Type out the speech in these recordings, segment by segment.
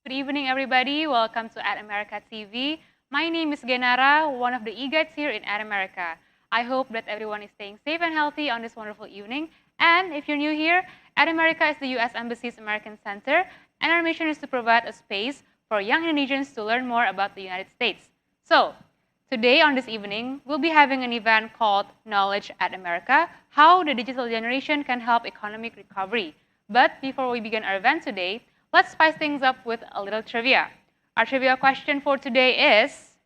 Good evening, everybody. Welcome to At America TV. My name is Genara, one of the e-guides here in At America. I hope that everyone is staying safe and healthy on this wonderful evening. And if you're new here, At America is the U.S. Embassy's American Center, and our mission is to provide a space for young Indonesians to learn more about the United States. So, today on this evening, we'll be having an event called Knowledge at America, how the digital generation can help economic recovery. But before we begin our event today, let's spice things up with a little trivia. Our trivia question for today is,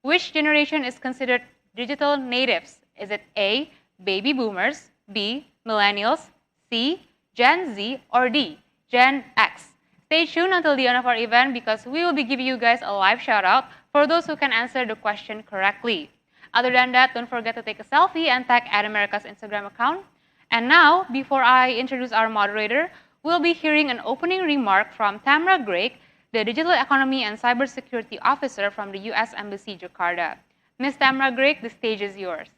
which generation is considered digital natives? Is it A, baby boomers, B, millennials, C, Gen Z, or D, Gen X? Stay tuned until the end of our event because we will be giving you guys a live shout out for those who can answer the question correctly. Other than that, don't forget to take a selfie and tag At America's Instagram account. And now, before I introduce our moderator, we'll be hearing an opening remark from Tamra Greg, the Digital Economy and Cybersecurity Officer from the U.S. Embassy, Jakarta. Ms. Tamra Greg, the stage is yours.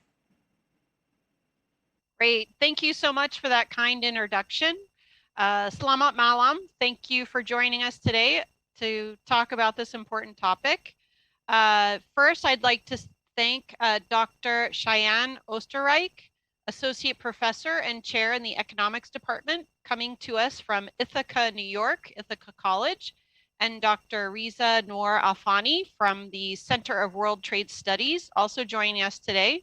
Great. Thank you so much for that kind introduction. Selamat malam. Thank you for joining us today to talk about this important topic. First, I'd like to thank Dr. Cheyenne Osterreich, Associate Professor and Chair in the Economics Department, coming to us from Ithaca, New York, Ithaca College, and Dr. Riza Noor Alfani from the Center of World Trade Studies, also joining us today.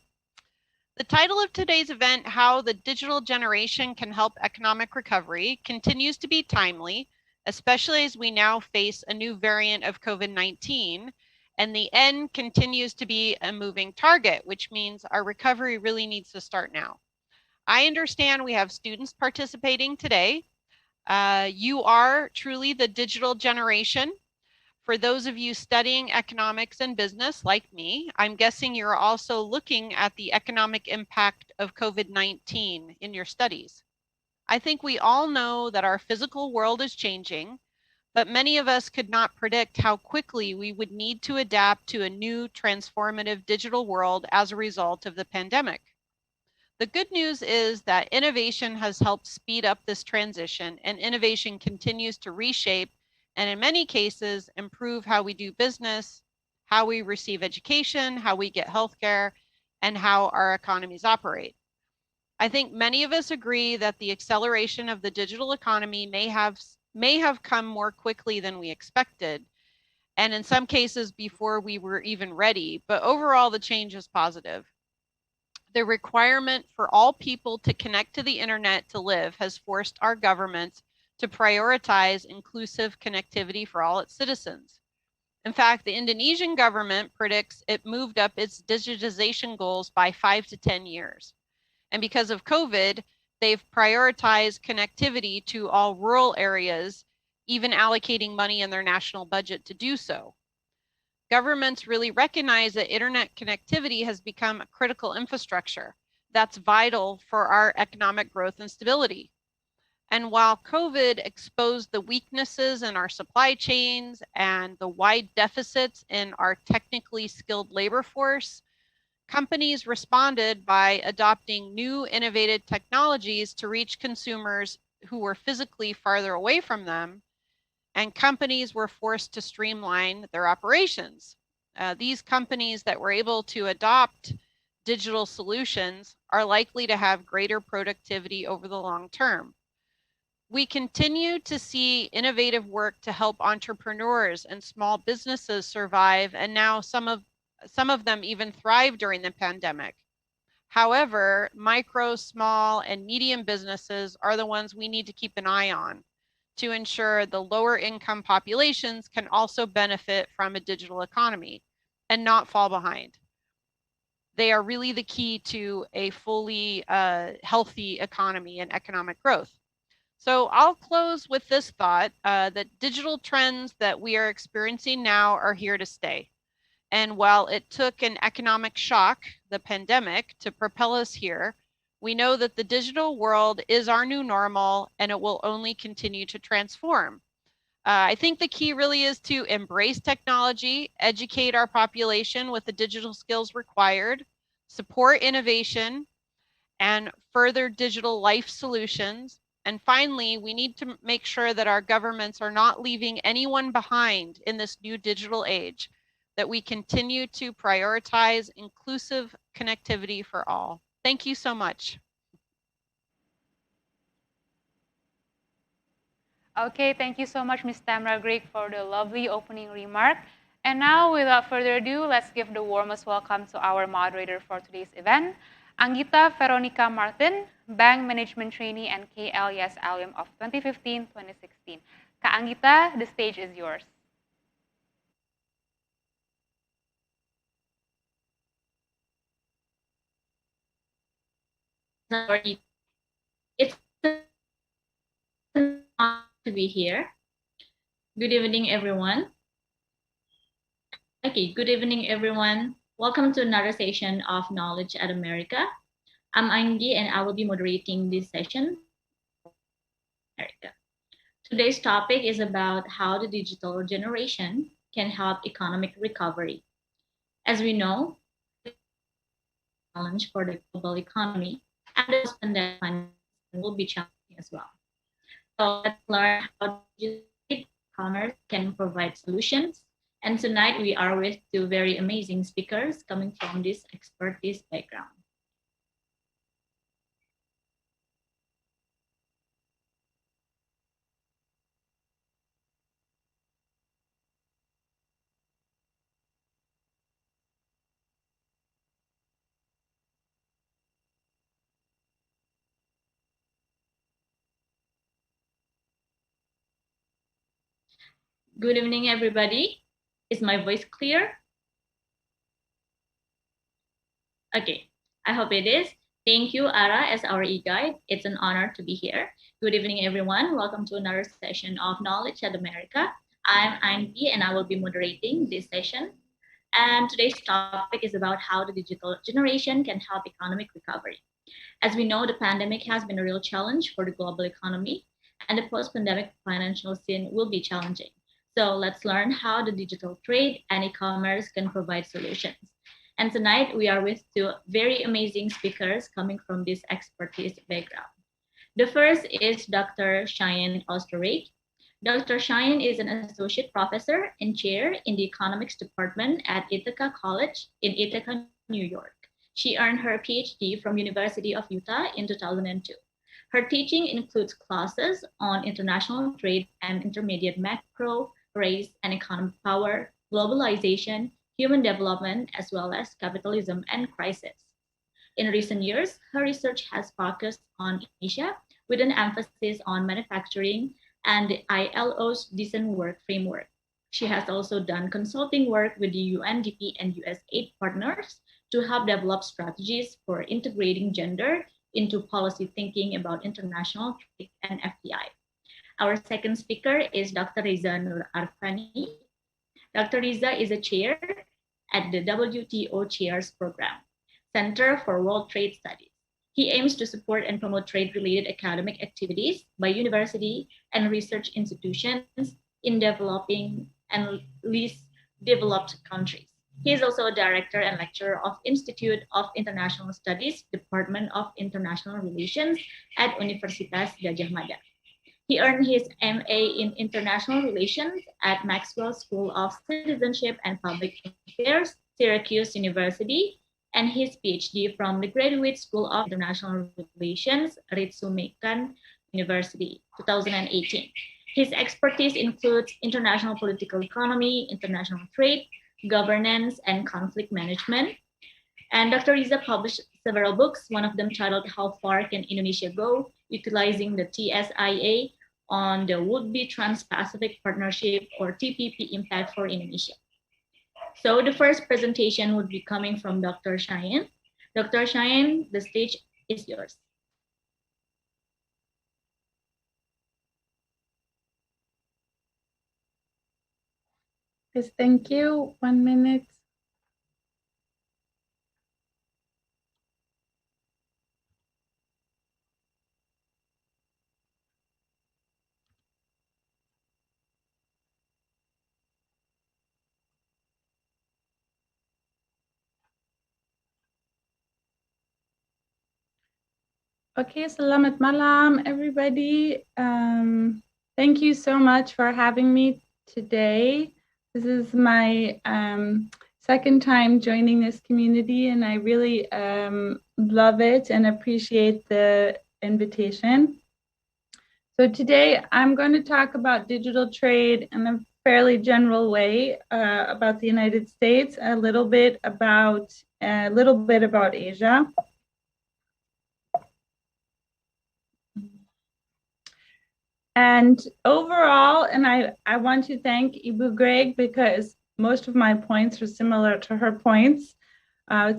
The title of today's event, How the Digital Generation Can Help Economic Recovery, continues to be timely, especially as we now face a new variant of COVID-19, and the end continues to be a moving target, which means our recovery really needs to start now. I understand we have students participating today. You are truly the digital generation. For those of you studying economics and business like me, I'm guessing you're also looking at the economic impact of COVID-19 in your studies. I think we all know that our physical world is changing, but many of us could not predict how quickly we would need to adapt to a new transformative digital world as a result of the pandemic. The good news is that innovation has helped speed up this transition, and innovation continues to reshape and in many cases, improve how we do business, how we receive education, how we get healthcare, and how our economies operate. I think many of us agree that the acceleration of the digital economy may have come more quickly than we expected, and in some cases before we were even ready, but overall the change is positive. The requirement for all people to connect to the internet to live has forced our governments to prioritize inclusive connectivity for all its citizens. In fact, the Indonesian government predicts it moved up its digitization goals by 5 to 10 years. And because of COVID, they've prioritized connectivity to all rural areas, even allocating money in their national budget to do so. Governments really recognize that internet connectivity has become a critical infrastructure that's vital for our economic growth and stability. And while COVID exposed the weaknesses in our supply chains and the wide deficits in our technically skilled labor force, companies responded by adopting new innovative technologies to reach consumers who were physically farther away from them, and companies were forced to streamline their operations. These companies that were able to adopt digital solutions are likely to have greater productivity over the long term. We continue to see innovative work to help entrepreneurs and small businesses survive, and now some of them even thrive during the pandemic. However, micro, small, and medium businesses are the ones we need to keep an eye on to ensure the lower income populations can also benefit from a digital economy and not fall behind. They are really the key to a fully healthy economy and economic growth. So I'll close with this thought that digital trends that we are experiencing now are here to stay. And while it took an economic shock, the pandemic, to propel us here, we know that the digital world is our new normal and it will only continue to transform. I think the key really is to embrace technology, educate our population with the digital skills required, support innovation, and further digital life solutions, And finally, we need to make sure that our governments are not leaving anyone behind in this new digital age, that we continue to prioritize inclusive connectivity for all. Thank you so much. Okay, thank you so much, Ms. Tamara Greig, for the lovely opening remark. And now, without further ado, let's give the warmest welcome to our moderator for today's event, Anggita Veronica Martin, Bank Management Trainee and KLES Alum of 2015-2016. Kak Anggita, the stage is yours. It's an honor to be here. Good evening, everyone. Okay, good evening, everyone. Welcome to another session of Knowledge at America. I'm Angie, and I will be moderating this session. America. Today's topic is about how the digital generation can help economic recovery. As we know, challenge for the global economy and the pandemic will be challenging as well. So let's learn how digital commerce can provide solutions. And tonight we are with two very amazing speakers coming from this expertise background. Good evening, everybody. Is my voice clear? Okay, I hope it is. Thank you, Ara, as our e-guide. It's an honor to be here. Good evening, everyone. Welcome to another session of Knowledge at America. I'm Angie, and I will be moderating this session. And today's topic is about how the digital generation can help economic recovery. As we know, the pandemic has been a real challenge for the global economy, and the post-pandemic financial scene will be challenging. So let's learn how the digital trade and e-commerce can provide solutions. And tonight we are with two very amazing speakers coming from this expertise background. The first is Dr. Cheyenne Osterreich. Dr. Cheyenne is an associate professor and chair in the economics department at Ithaca College in Ithaca, New York. She earned her PhD from University of Utah in 2002. Her teaching includes classes on international trade and intermediate macro, race and economic power, globalization, human development, as well as capitalism and crisis. In recent years, her research has focused on Asia with an emphasis on manufacturing and the ILO's Decent Work Framework. She has also done consulting work with the UNDP and USAID partners to help develop strategies for integrating gender into policy thinking about international trade and FDI. Our second speaker is Dr. Riza Nur Arfani. Dr. Riza is a chair at the WTO Chairs Program, Center for World Trade Studies. He aims to support and promote trade-related academic activities by university and research institutions in developing and least developed countries. He is also a director and lecturer of Institute of International Studies, Department of International Relations at Universitas Gadjah Mada. He earned his MA in International Relations at Maxwell School of Citizenship and Public Affairs, Syracuse University, and his PhD from the Graduate School of International Relations, Ritsumeikan University, 2018. His expertise includes international political economy, international trade, governance, and conflict management. And Dr. Riza published several books, one of them titled How Far Can Indonesia Go? Utilizing the TSIA on the would-be Trans-Pacific Partnership or TPP impact for Indonesia. So the first presentation would be coming from Dr. Cheyenne. Dr. Cheyenne, the stage is yours. Yes, thank you. 1 minute. Okay, selamat malam, everybody. Thank you so much for having me today. This is my second time joining this community, and I really love it and appreciate the invitation. So today I'm going to talk about digital trade in a fairly general way about the United States, a little bit about Asia. And overall, and I want to thank Ibu Greg because most of my points are similar to her points,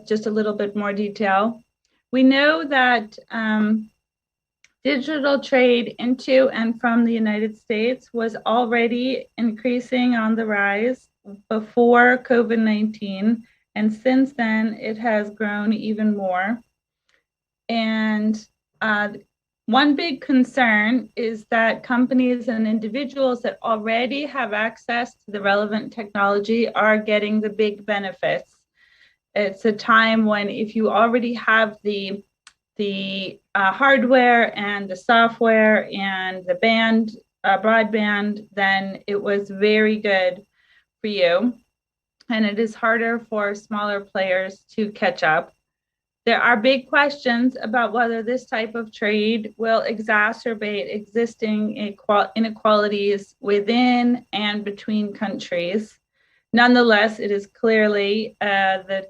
just a little bit more detail. We know that digital trade into and from the United States was already increasing on the rise before COVID-19, and since then it has grown even more. And one big concern is that companies and individuals that already have access to the relevant technology are getting the big benefits. It's a time when if you already have the hardware and the software and the broadband, then it was very good for you. And it is harder for smaller players to catch up. There are big questions about whether this type of trade will exacerbate existing inequalities within and between countries. Nonetheless, it is clearly a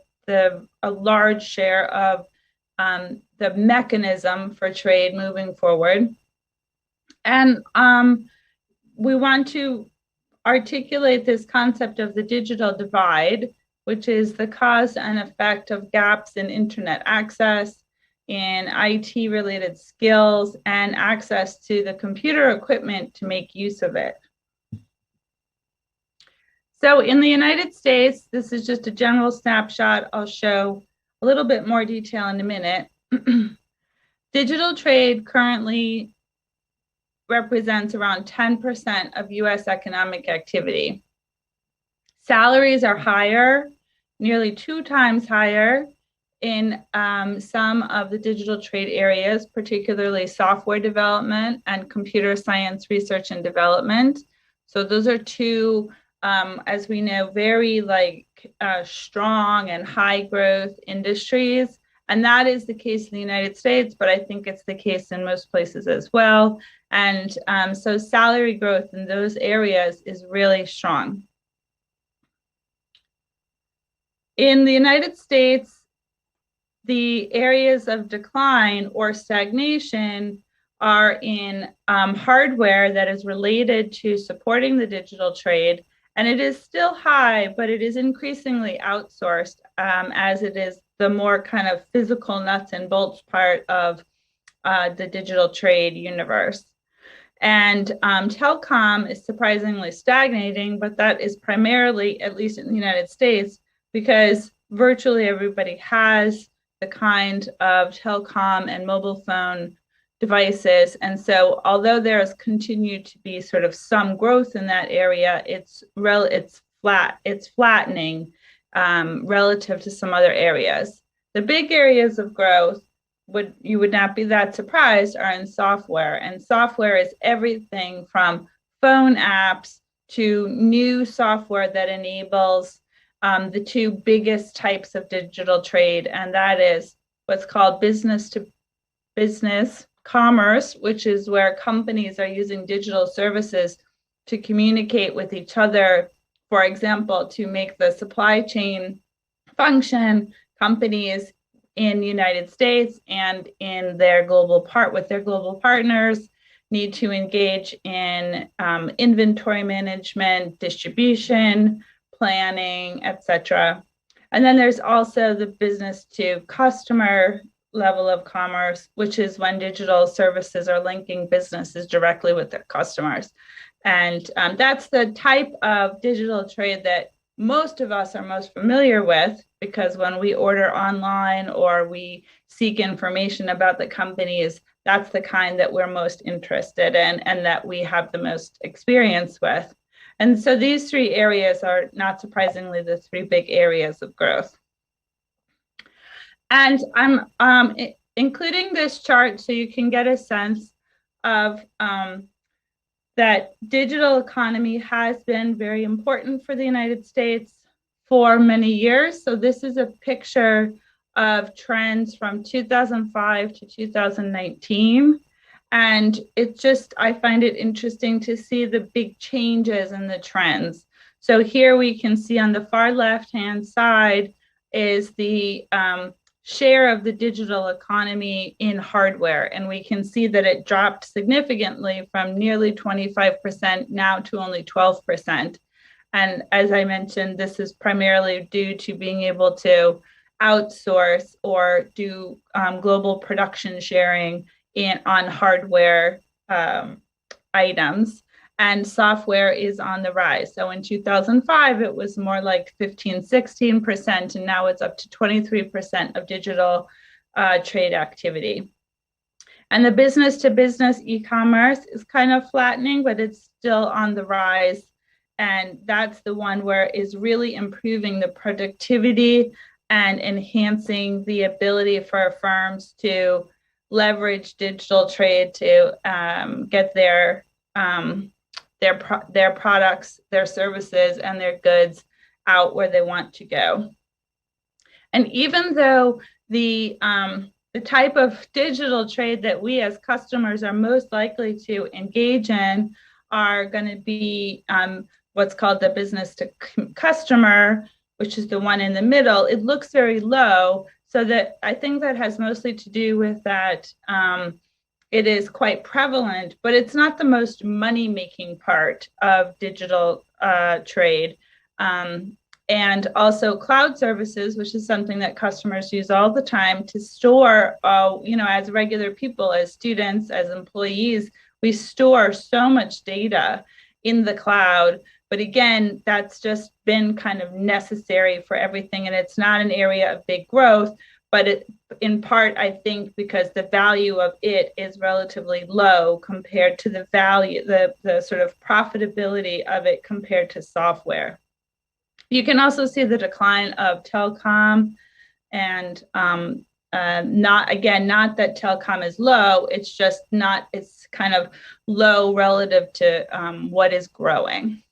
large share of the mechanism for trade moving forward. And we want to articulate this concept of the digital divide, which is the cause and effect of gaps in internet access, in IT-related skills, and access to the computer equipment to make use of it. So in the United States, this is just a general snapshot. I'll show a little bit more detail in a minute. Digital trade currently represents around 10% of US economic activity. Salaries are higher, nearly 2 times higher in some of the digital trade areas, particularly software development and computer science research and development. So those are two, as we know, very strong and high growth industries. And that is the case in the United States, but I think it's the case in most places as well. And so salary growth in those areas is really strong. In the United States, the areas of decline or stagnation are in hardware that is related to supporting the digital trade. And it is still high, but it is increasingly outsourced as it is the more kind of physical nuts and bolts part of the digital trade universe. And telecom is surprisingly stagnating, but that is primarily, at least in the United States, because virtually everybody has the kind of telecom and mobile phone devices. And so although there has continued to be sort of some growth in that area, it's flattening relative to some other areas. The big areas of growth, you would not be that surprised, are in software. And software is everything from phone apps to new software that enables the two biggest types of digital trade, and that is what's called business to business commerce, which is where companies are using digital services to communicate with each other. For example, to make the supply chain function, companies in the United States and in their global partners need to engage in inventory management, distribution, planning, etc. And then there's also the business to customer level of commerce, which is when digital services are linking businesses directly with their customers. And that's the type of digital trade that most of us are most familiar with, because when we order online or we seek information about the companies, that's the kind that we're most interested in and that we have the most experience with. And so these three areas are, not surprisingly, the three big areas of growth. And including this chart so you can get a sense of that digital economy has been very important for the United States for many years. So this is a picture of trends from 2005 to 2019. And I find it interesting to see the big changes in the trends. So here we can see on the far left-hand side is the share of the digital economy in hardware. And we can see that it dropped significantly from nearly 25% now to only 12%. And as I mentioned, this is primarily due to being able to outsource or do global production sharing on hardware items. And software is on the rise. So in 2005, it was more like 15, 16%, and now it's up to 23% of digital trade activity. And the business-to-business e-commerce is kind of flattening, but it's still on the rise. And that's the one where it's really improving the productivity and enhancing the ability for firms to leverage digital trade to get their products, their services, and their goods out where they want to go. And even though the type of digital trade that we as customers are most likely to engage in are going to be what's called the business to customer, which is the one in the middle, it looks very low. So that I think that has mostly to do with that it is quite prevalent, but it's not the most money-making part of digital trade. And also cloud services, which is something that customers use all the time to store, as regular people, as students, as employees, we store so much data in the cloud. But again, that's just been kind of necessary for everything. And it's not an area of big growth, but in part, I think because the value of it is relatively low compared to the value, the sort of profitability of it compared to software. You can also see the decline of telecom, and not that telecom is low, it's just not, it's kind of low relative to what is growing.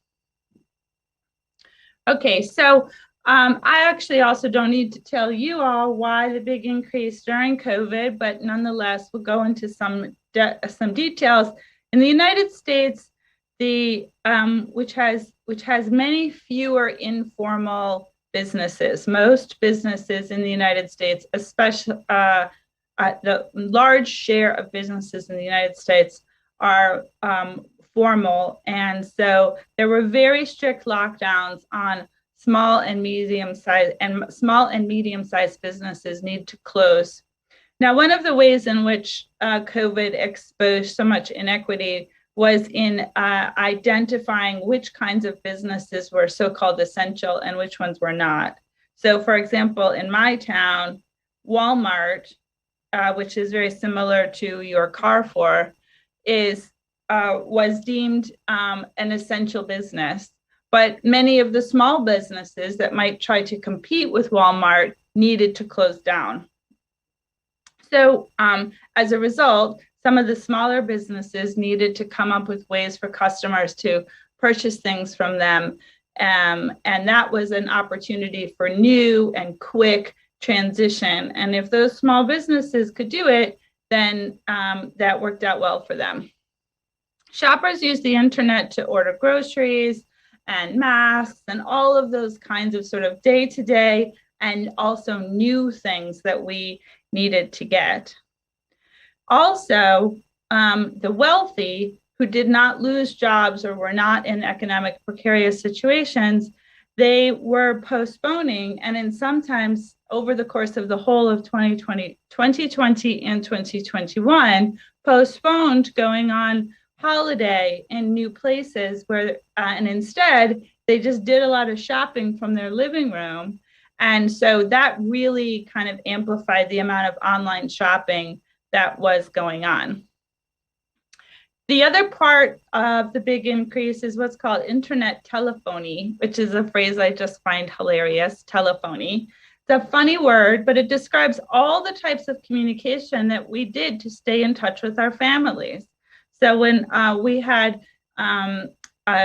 Okay, so I actually also don't need to tell you all why the big increase during COVID, but nonetheless, we'll go into some details. In the United States, which has many fewer informal businesses. Most businesses in the United States, especially the large share of businesses in the United States are formal, and so there were very strict lockdowns on small and medium-sized businesses need to close. Now, one of the ways in which COVID exposed so much inequity was in identifying which kinds of businesses were so-called essential and which ones were not. So, for example, in my town, Walmart, which is very similar to your Carrefour, was deemed an essential business. But many of the small businesses that might try to compete with Walmart needed to close down. So as a result, some of the smaller businesses needed to come up with ways for customers to purchase things from them. And that was an opportunity for new and quick transition. And if those small businesses could do it, then that worked out well for them. Shoppers use the internet to order groceries and masks and all of those kinds of sort of day-to-day and also new things that we needed to get. Also, the wealthy who did not lose jobs or were not in economic precarious situations, they were postponing, and in sometimes over the course of the whole of 2020 and 2021, postponed going on holiday in new places where, and instead they just did a lot of shopping from their living room. And so that really kind of amplified the amount of online shopping that was going on. The other part of the big increase is what's called internet telephony, which is a phrase I just find hilarious, telephony. a funny word, but it describes all the types of communication that we did to stay in touch with our families. So when we had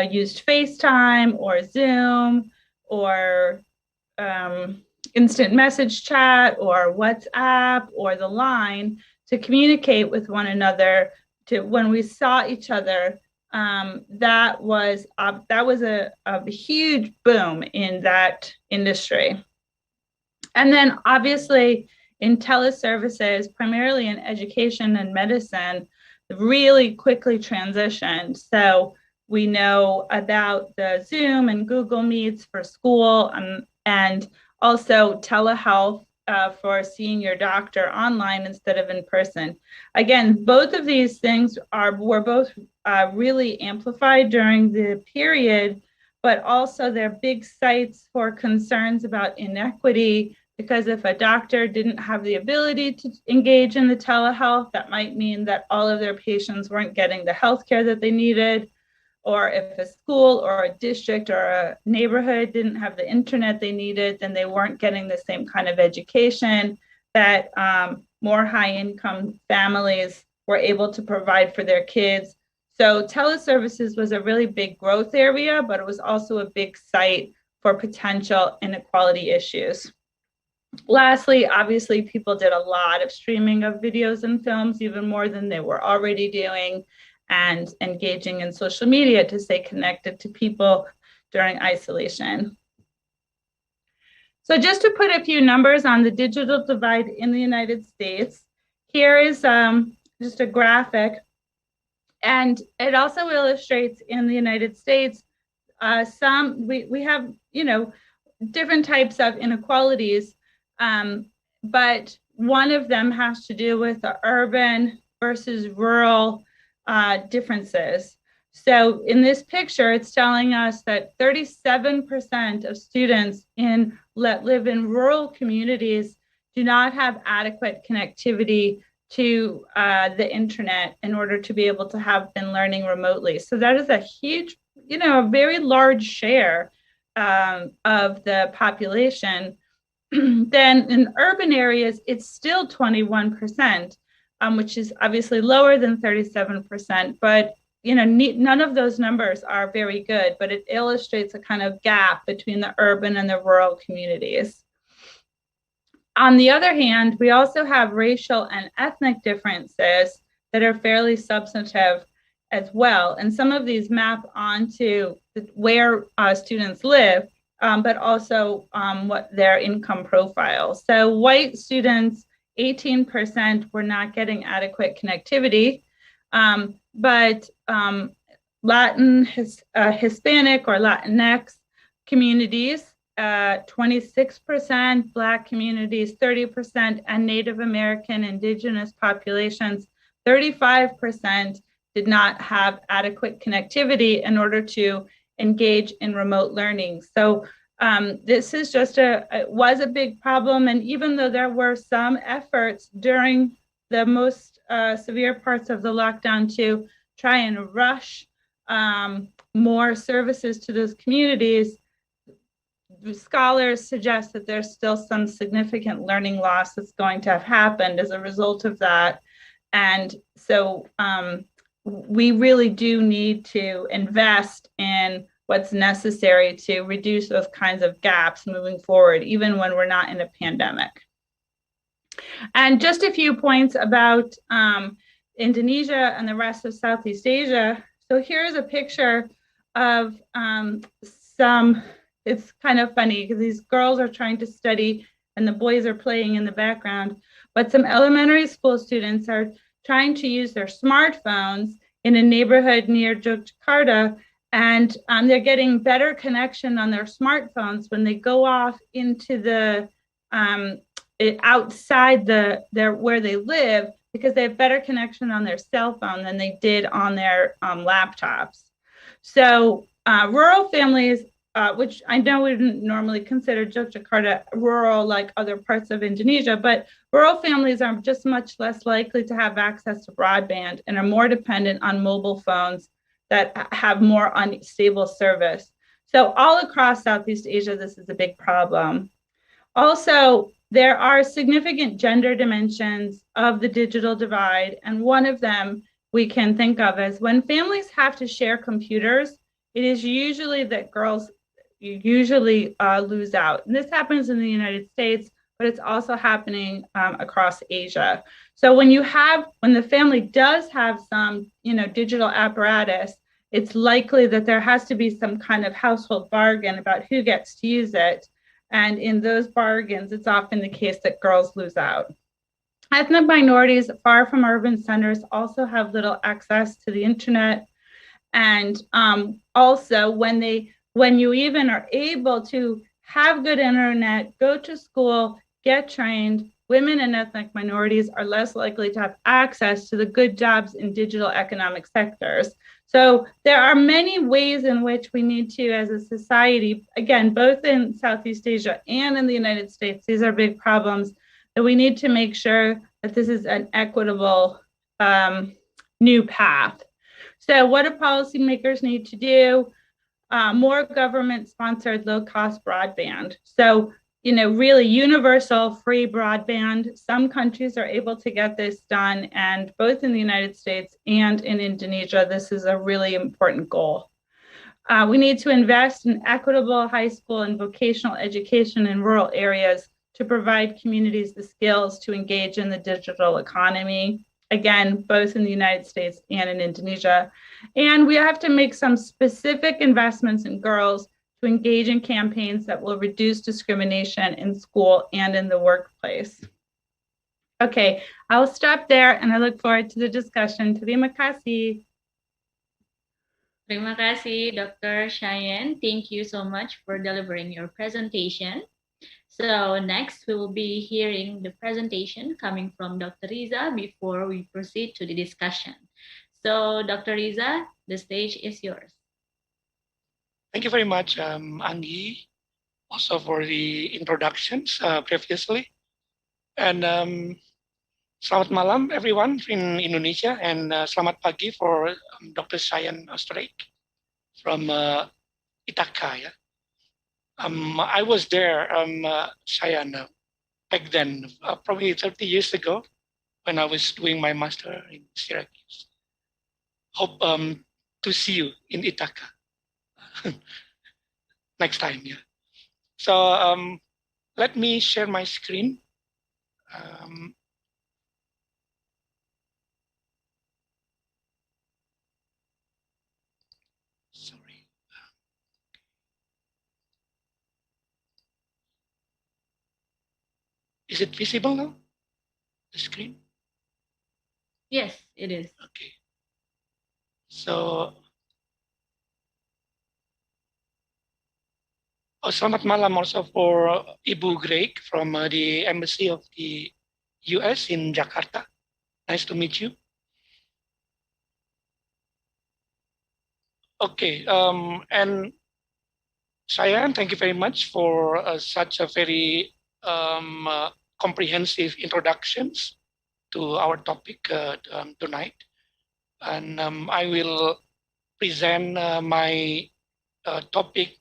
used FaceTime or Zoom or instant message chat or WhatsApp or the line to communicate with one another, to when we saw each other, that was a huge boom in that industry. And then obviously in teleservices, primarily in education and medicine, really quickly transitioned. So we know about the Zoom and Google Meets for school, and also telehealth for seeing your doctor online instead of in person. Again, both of these things were both really amplified during the period, but also they're big sites for concerns about inequity, because if a doctor didn't have the ability to engage in the telehealth, that might mean that all of their patients weren't getting the health care that they needed. Or if a school or a district or a neighborhood didn't have the internet they needed, then they weren't getting the same kind of education that more high-income families were able to provide for their kids. So teleservices was a really big growth area, but it was also a big site for potential inequality issues. Lastly, obviously, people did a lot of streaming of videos and films, even more than they were already doing, and engaging in social media to stay connected to people during isolation. So just to put a few numbers on the digital divide in the United States, here is just a graphic. And it also illustrates in the United States, we have, different types of inequalities, but one of them has to do with the urban versus rural differences. So in this picture, it's telling us that 37% of students that live in rural communities do not have adequate connectivity to the internet in order to be able to have been learning remotely. So that is a huge, a very large share of the population. Then in urban areas, it's still 21%, which is obviously lower than 37%, but none of those numbers are very good, but it illustrates a kind of gap between the urban and the rural communities. On the other hand, we also have racial and ethnic differences that are fairly substantive as well. And some of these map onto where students live, but also what their income profile. So white students, 18% were not getting adequate connectivity, but Latin, Hispanic or Latinx communities, 26%, Black communities, 30%, and Native American indigenous populations, 35% did not have adequate connectivity in order to engage in remote learning. So this is it was a big problem. And even though there were some efforts during the most severe parts of the lockdown to try and rush more services to those communities, scholars suggest that there's still some significant learning loss that's going to have happened as a result of that. And so we really do need to invest in what's necessary to reduce those kinds of gaps moving forward, even when we're not in a pandemic. And just a few points about Indonesia and the rest of Southeast Asia. So here's a picture of it's kind of funny because these girls are trying to study and the boys are playing in the background, but some elementary school students are trying to use their smartphones in a neighborhood near Yogyakarta, and they're getting better connection on their smartphones when they go off into the outside where they live, because they have better connection on their cell phone than they did on their laptops. So rural families, which I know we didn't normally consider Yogyakarta rural like other parts of Indonesia, but rural families are just much less likely to have access to broadband and are more dependent on mobile phones that have more unstable service. So all across Southeast Asia, this is a big problem. Also, there are significant gender dimensions of the digital divide, and one of them we can think of as when families have to share computers, it is usually that girls usually lose out. And this happens in the United States, but it's also happening across Asia. So when the family does have some, digital apparatus, it's likely that there has to be some kind of household bargain about who gets to use it. And in those bargains, it's often the case that girls lose out. Ethnic minorities far from urban centers also have little access to the internet. And also, when you even are able to have good internet, go to school, get trained, women and ethnic minorities are less likely to have access to the good jobs in digital economic sectors. So there are many ways in which we need to, as a society, again, both in Southeast Asia and in the United States, these are big problems that we need to make sure that this is an equitable new path. So what do policymakers need to do? More government-sponsored low-cost broadband. So, really universal free broadband. Some countries are able to get this done, and both in the United States and in Indonesia, this is a really important goal. We need to invest in equitable high school and vocational education in rural areas to provide communities the skills to engage in the digital economy. Again, both in the United States and in Indonesia. And we have to make some specific investments in girls to engage in campaigns that will reduce discrimination in school and in the workplace. Okay, I'll stop there and I look forward to the discussion. Terima kasih. Terima kasih, Dr. Cheyenne. Thank you so much for delivering your presentation. So next, we will be hearing the presentation coming from Dr. Riza before we proceed to the discussion. So Dr. Riza, the stage is yours. Thank you very much, Angie, also for the introductions previously. And selamat malam, everyone in Indonesia, and selamat pagi for Dr. Cheyenne Strake from Ithaca. Yeah? I was there, Cheyenne, back then, probably 30 years ago, when I was doing my master in Syracuse. Hope to see you in Ithaca next time. Yeah. So let me share my screen. Sorry. Is it visible now? The screen? Yes, it is. Okay. So, selamat malam also for Ibu Greg from the Embassy of the US in Jakarta. Nice to meet you. Okay, and Cheyenne, thank you very much for such a very comprehensive introductions to our topic tonight. And I will present my topic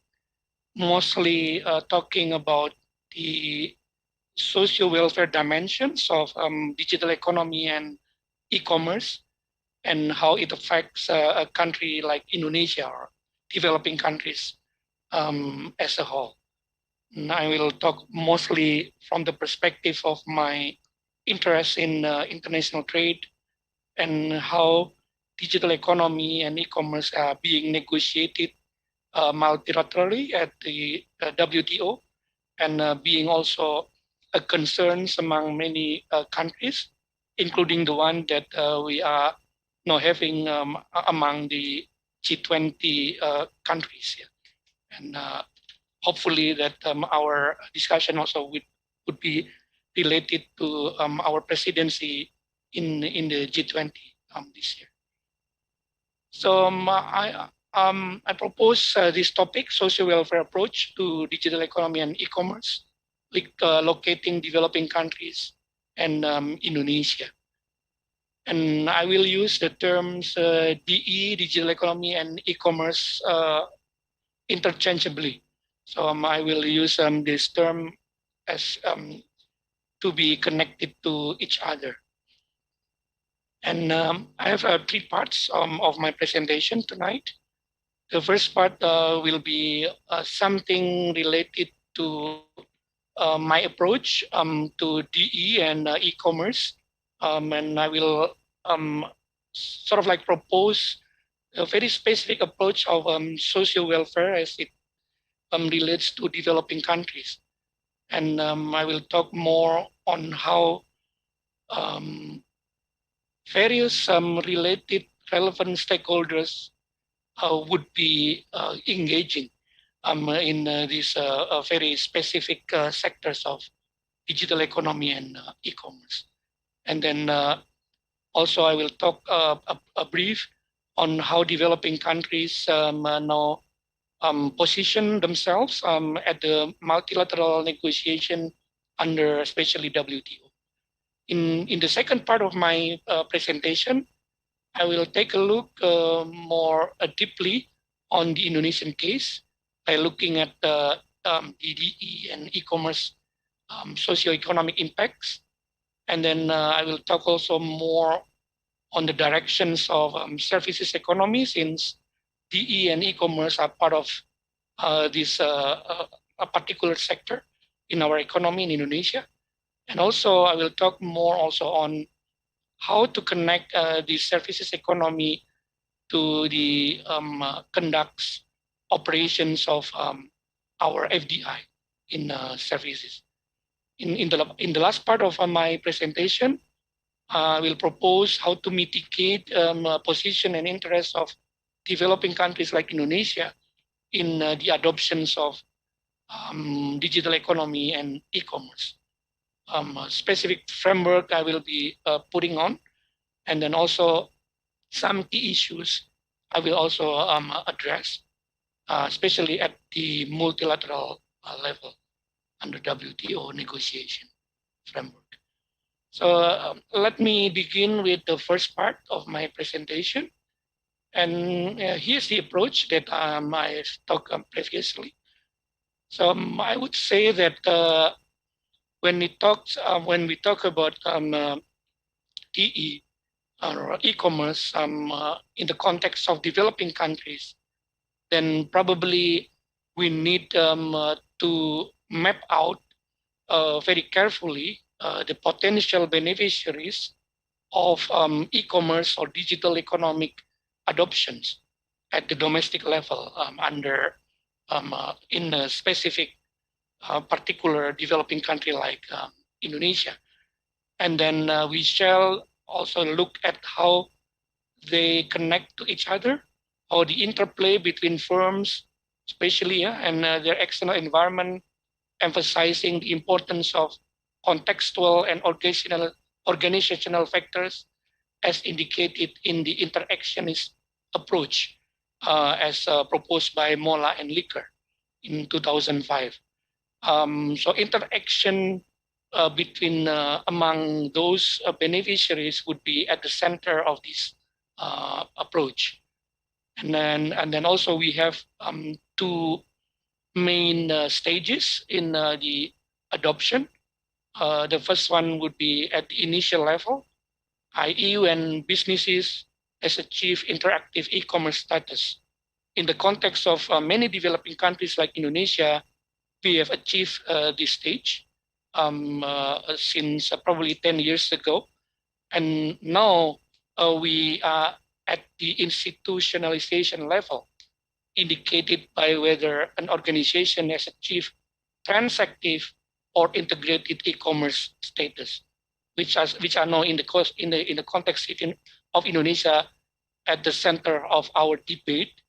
mostly talking about the social welfare dimensions of digital economy and e-commerce and how it affects a country like Indonesia or developing countries as a whole. And I will talk mostly from the perspective of my interest in international trade and how digital economy and e-commerce are being negotiated multilaterally at the WTO and being also a concern among many countries, including the one that we are now having among the G20 countries. Yeah. And hopefully that our discussion also would be related to our presidency in the G20 this year. So I propose this topic, social welfare approach to digital economy and e-commerce, locating developing countries and Indonesia. And I will use the terms DE, digital economy, and e-commerce interchangeably. So I will use this term as to be connected to each other. And I have 3 parts of my presentation tonight. The first part will be something related to my approach to DE and e-commerce. And I will sort of like propose a very specific approach of social welfare as it relates to developing countries. And I will talk more on how various related relevant stakeholders would be engaging in these very specific sectors of digital economy and e-commerce. And then also I will talk a brief on how developing countries now position themselves at the multilateral negotiation under especially WTO. In the second part of my presentation, I will take a look more deeply on the Indonesian case by looking at the DDE and e-commerce socioeconomic impacts. And then I will talk also more on the directions of services economy, since DE and e-commerce are part of this a particular sector in our economy in Indonesia. And also I will talk more also on how to connect the services economy to the conducts operations of our FDI in services. In the last part of my presentation, I will propose how to mitigate position and interests of developing countries like Indonesia in the adoptions of digital economy and e-commerce. A specific framework I will be putting on, and then also some key issues I will also address, especially at the multilateral level under WTO negotiation framework. So let me begin with the first part of my presentation. And here's the approach that I talked previously. So I would say that when we talk about DE or e-commerce in the context of developing countries, then probably we need to map out very carefully the potential beneficiaries of e-commerce or digital economic adoptions at the domestic level under in a specific particular developing country like Indonesia. And then we shall also look at how they connect to each other, how the interplay between firms, especially and their external environment, emphasizing the importance of contextual and organizational factors as indicated in the interactionist approach as proposed by Mola and Licker in 2005. So interaction between among those beneficiaries would be at the center of this approach. And then also we have 2 main stages in the adoption. The first one would be at the initial level, i.e. when businesses has achieved interactive e-commerce status. In the context of many developing countries like Indonesia, we have achieved this stage since probably 10 years ago. And now we are at the institutionalization level, indicated by whether an organization has achieved transactive or integrated e-commerce status, which are now in the context of Indonesia at the center of our debate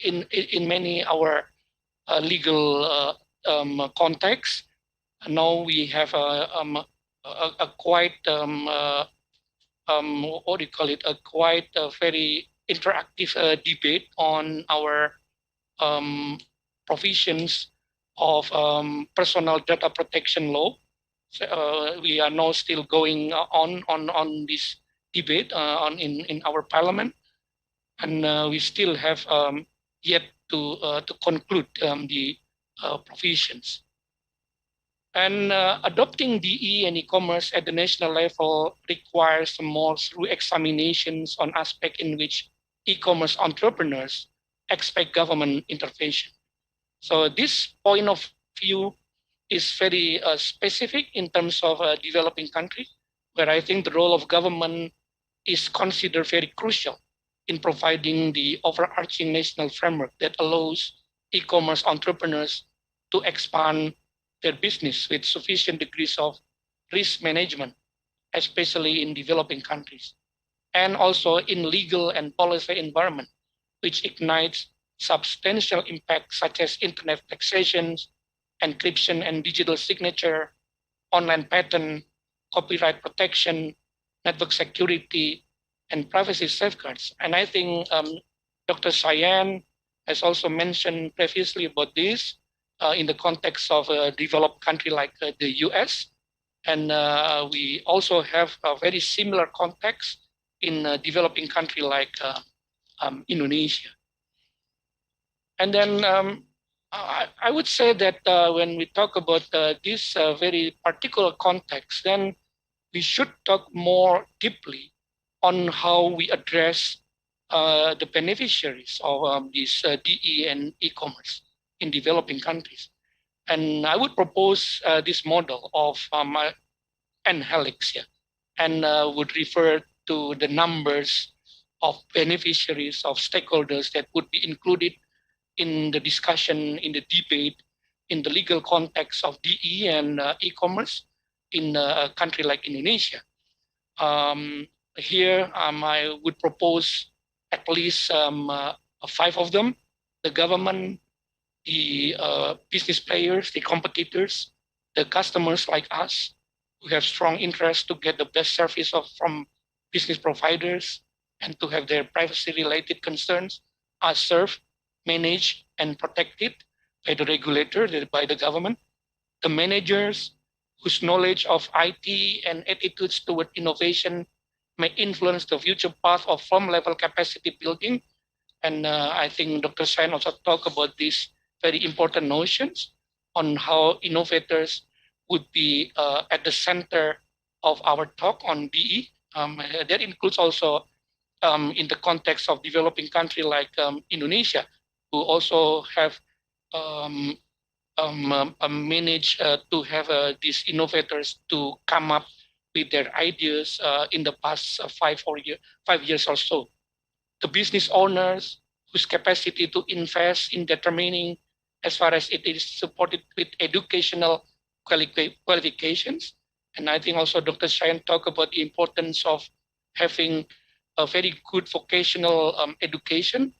in many our legal context. Now we have a quite what do you call it? A quite very interactive debate on our provisions of personal data protection law. So, we are now still going on this debate in our parliament, and we still have yet to conclude the provisions. And adopting DE and e-commerce at the national level requires more through examinations on aspects in which e-commerce entrepreneurs expect government intervention. So this point of view is very specific in terms of a developing country, where I think the role of government is considered very crucial in providing the overarching national framework that allows e-commerce entrepreneurs to expand their business with sufficient degrees of risk management, especially in developing countries, and also in legal and policy environment, which ignites substantial impacts such as internet taxation, encryption and digital signature, online patent, copyright protection, network security, and privacy safeguards. And I think Dr. Cheyenne has also mentioned previously about this in the context of a developed country like the US. And we also have a very similar context in a developing country like Indonesia. And then I would say that when we talk about this very particular context, then we should talk more deeply on how we address the beneficiaries of this DE and e-commerce in developing countries. And I would propose this model of NHELIX here, and would refer to the numbers of beneficiaries, of stakeholders that would be included in the discussion, in the debate, in the legal context of DE and e-commerce in a country like Indonesia. Here, I would propose at least 5 of them: the government, the business players, the competitors, the customers like us who have strong interest to get the best service from business providers and to have their privacy-related concerns are served, managed, and protected by the regulator, by the government. The managers whose knowledge of IT and attitudes toward innovation may influence the future path of firm-level capacity building. And I think Dr. Cheyenne also talked about these very important notions on how innovators would be at the center of our talk on DE. That includes also in the context of developing country like Indonesia, who also have managed to have these innovators to come up with their ideas in the past 5 years or so. The business owners whose capacity to invest in determining as far as it is supported with educational qualifications. And I think also Dr. Cheyenne talked about the importance of having a very good vocational education,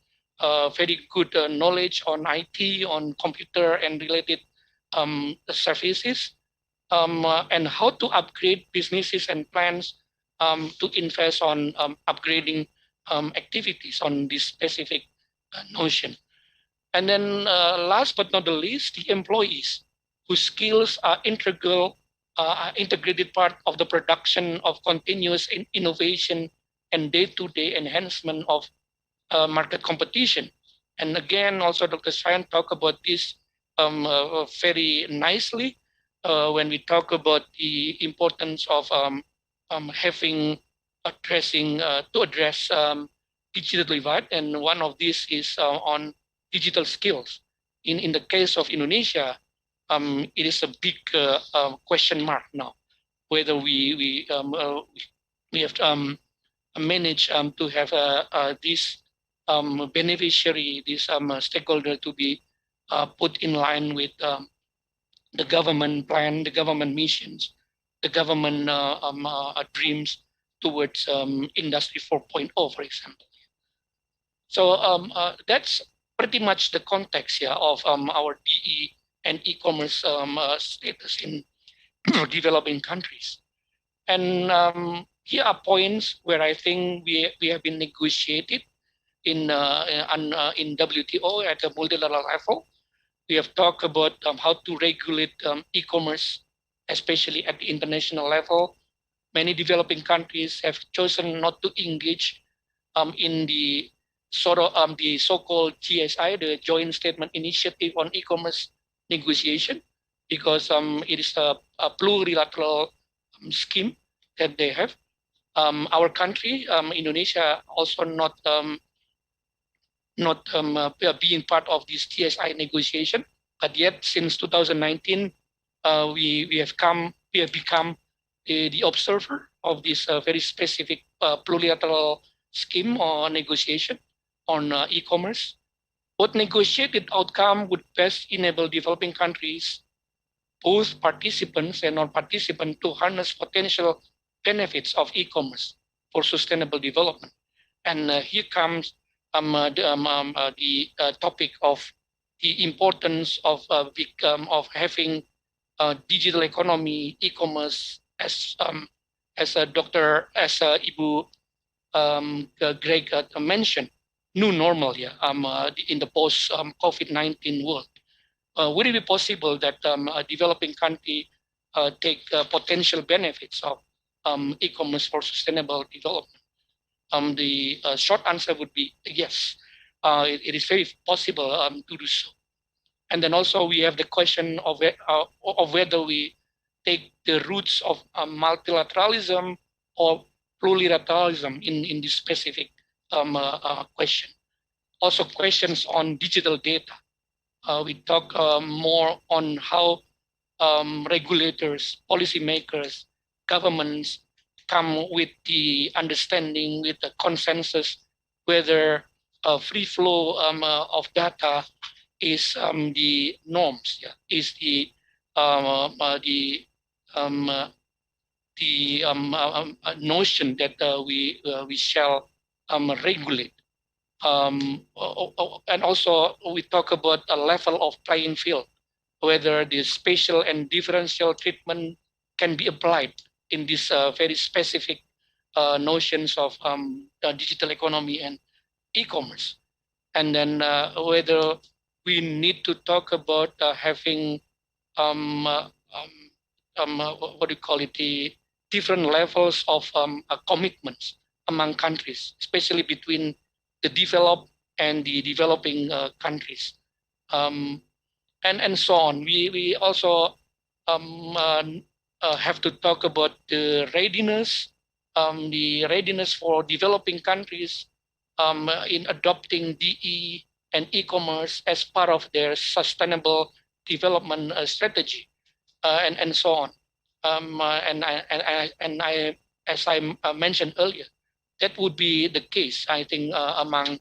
very good knowledge on IT, on computer and related services, and how to upgrade businesses and plans to invest on upgrading activities on this specific notion. And then last but not the least, the employees whose skills are integrated part of the production of continuous innovation and day-to-day enhancement of market competition. And again, also Dr. Cheyenne talked about this very nicely when we talk about the importance of having to address digital divide, and one of these is on digital skills. In the case of Indonesia, it is a big question mark now whether we have managed to have this beneficiary, this stakeholder to be put in line with the government plan, the government missions, the government dreams towards Industry 4.0, for example. So that's pretty much the context here of our DE and e-commerce status in developing countries. And here are points where I think we have been negotiated in WTO at a multilateral level. We have talked about how to regulate e-commerce, especially at the international level. Many developing countries have chosen not to engage in the so-called GSI, the Joint Statement Initiative on E-commerce negotiation because it is a plurilateral scheme that they have. Our country, Indonesia, also not being part of this TSI negotiation, but yet since 2019, we have become the observer of this very specific plurilateral scheme or negotiation on e-commerce. What negotiated outcome would best enable developing countries, both participants and non-participants, to harness potential benefits of e-commerce for sustainable development. And here comes the topic of the importance of having digital economy, e-commerce, as Ibu Greg mentioned, new normal in the post COVID-19 world. Would it be possible that a developing country take potential benefits of e-commerce for sustainable development? The short answer would be yes. It is very possible to do so. And then also we have the question of whether we take the roots of multilateralism or plurilateralism in this specific question. Also questions on digital data. We talk more on how regulators, policymakers, governments come with the understanding, with the consensus, whether free flow of data is the norms, is the notion that we shall regulate. And also we talk about a level of playing field, whether the spatial and differential treatment can be applied in this very specific notions of digital economy and e-commerce. And then whether we need to talk about having what do you call it, the different levels of commitments among countries, especially between the developed and the developing countries, and so on. We also have to talk about the readiness for developing countries in adopting DE and e-commerce as part of their sustainable development strategy, and so on. As I mentioned earlier, that would be the case, I think, among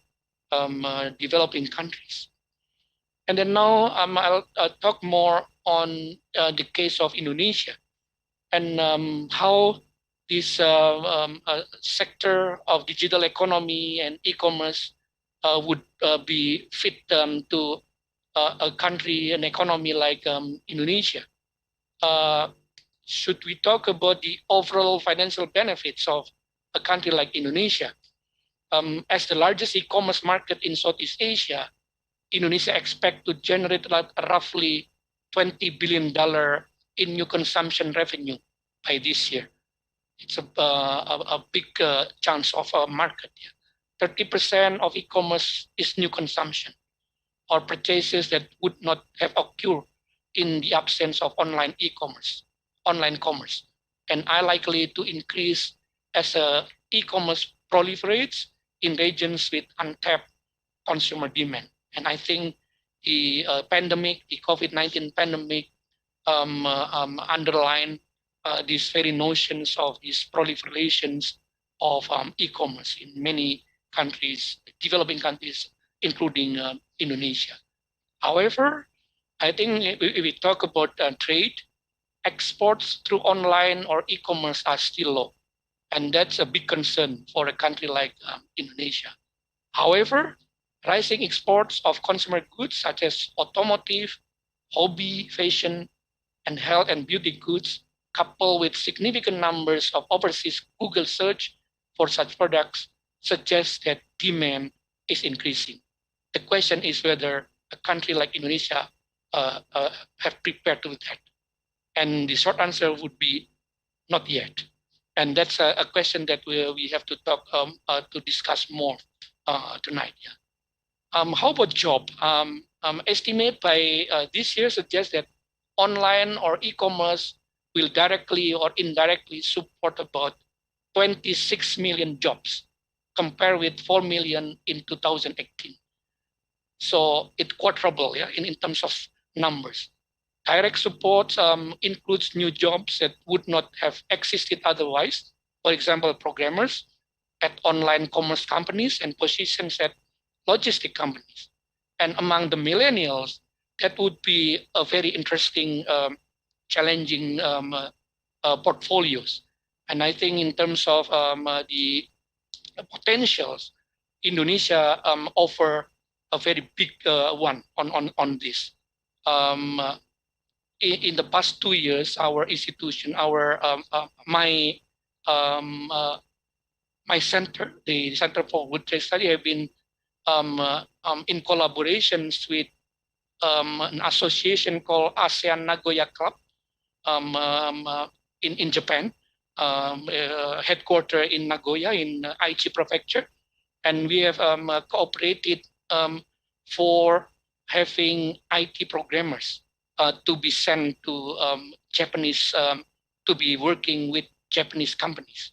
developing countries. And then now I'll talk more on the case of Indonesia and how this sector of digital economy and e-commerce would be fit to a country, an economy like Indonesia. Should we talk about the overall financial benefits of a country like Indonesia? As the largest e-commerce market in Southeast Asia, Indonesia expects to generate roughly $20 billion in new consumption revenue by this year. It's a big chance of a market. 30% of e-commerce is new consumption or purchases that would not have occurred in the absence of online commerce, and are likely to increase as e-commerce proliferates in regions with untapped consumer demand. And I think the pandemic, the COVID-19 pandemic, underline these very notions of these proliferations of e-commerce in many countries, developing countries, including Indonesia. However, I think if we talk about trade, exports through online or e-commerce are still low. And that's a big concern for a country like Indonesia. However, rising exports of consumer goods such as automotive, hobby, fashion, and health and beauty goods, coupled with significant numbers of overseas Google search for such products, suggests that demand is increasing. The question is whether a country like Indonesia have prepared to do that. And the short answer would be not yet. And that's a question that we have to talk to discuss more tonight. Yeah. How about job? estimate by this year suggests that online or e-commerce will directly or indirectly support about 26 million jobs, compared with 4 million in 2018. So it quadrupled, yeah, in terms of numbers. Direct support includes new jobs that would not have existed otherwise. For example, programmers at online commerce companies and positions at logistic companies. And among the millennials, that would be a very interesting, challenging portfolios. And I think in terms of the potentials, Indonesia offer a very big one on this. In the past 2 years, our institution, my center, the Center for Good Trade Study, have been in collaborations with an association called ASEAN Nagoya Club in Japan, headquartered in Nagoya in Aichi Prefecture, and we have cooperated for having IT programmers to be sent to Japanese to be working with Japanese companies,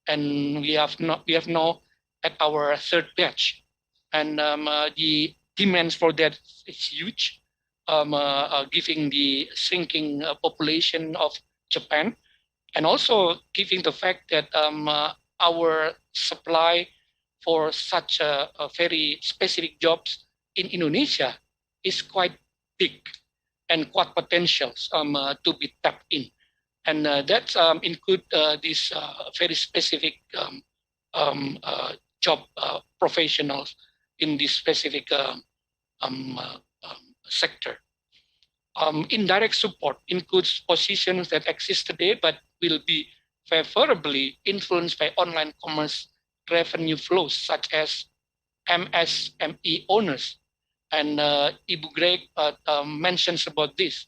and we have now at our third batch, and the demands for that is huge, giving the shrinking population of Japan, and also giving the fact that our supply for such a very specific jobs in Indonesia is quite big and quite potentials to be tapped in. And that include these very specific job professionals in this specific sector. Indirect support includes positions that exist today but will be favorably influenced by online commerce revenue flows, such as MSME owners. And Ibu Greg mentions about this.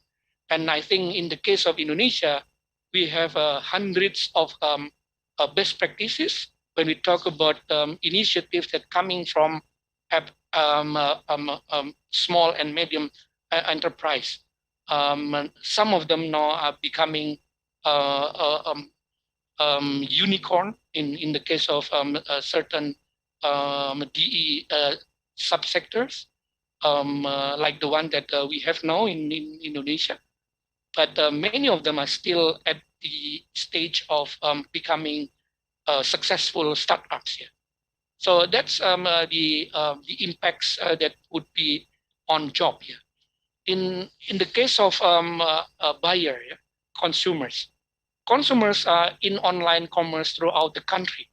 And I think in the case of Indonesia, we have hundreds of best practices when we talk about initiatives that coming from small and medium enterprise. Some of them now are becoming unicorn in the case of certain DE subsectors, like the one that we have now in Indonesia. But many of them are still at the stage of becoming successful startups here. So that's the impacts that would be on job here. In the case of buyer, yeah, consumers are in online commerce throughout the country,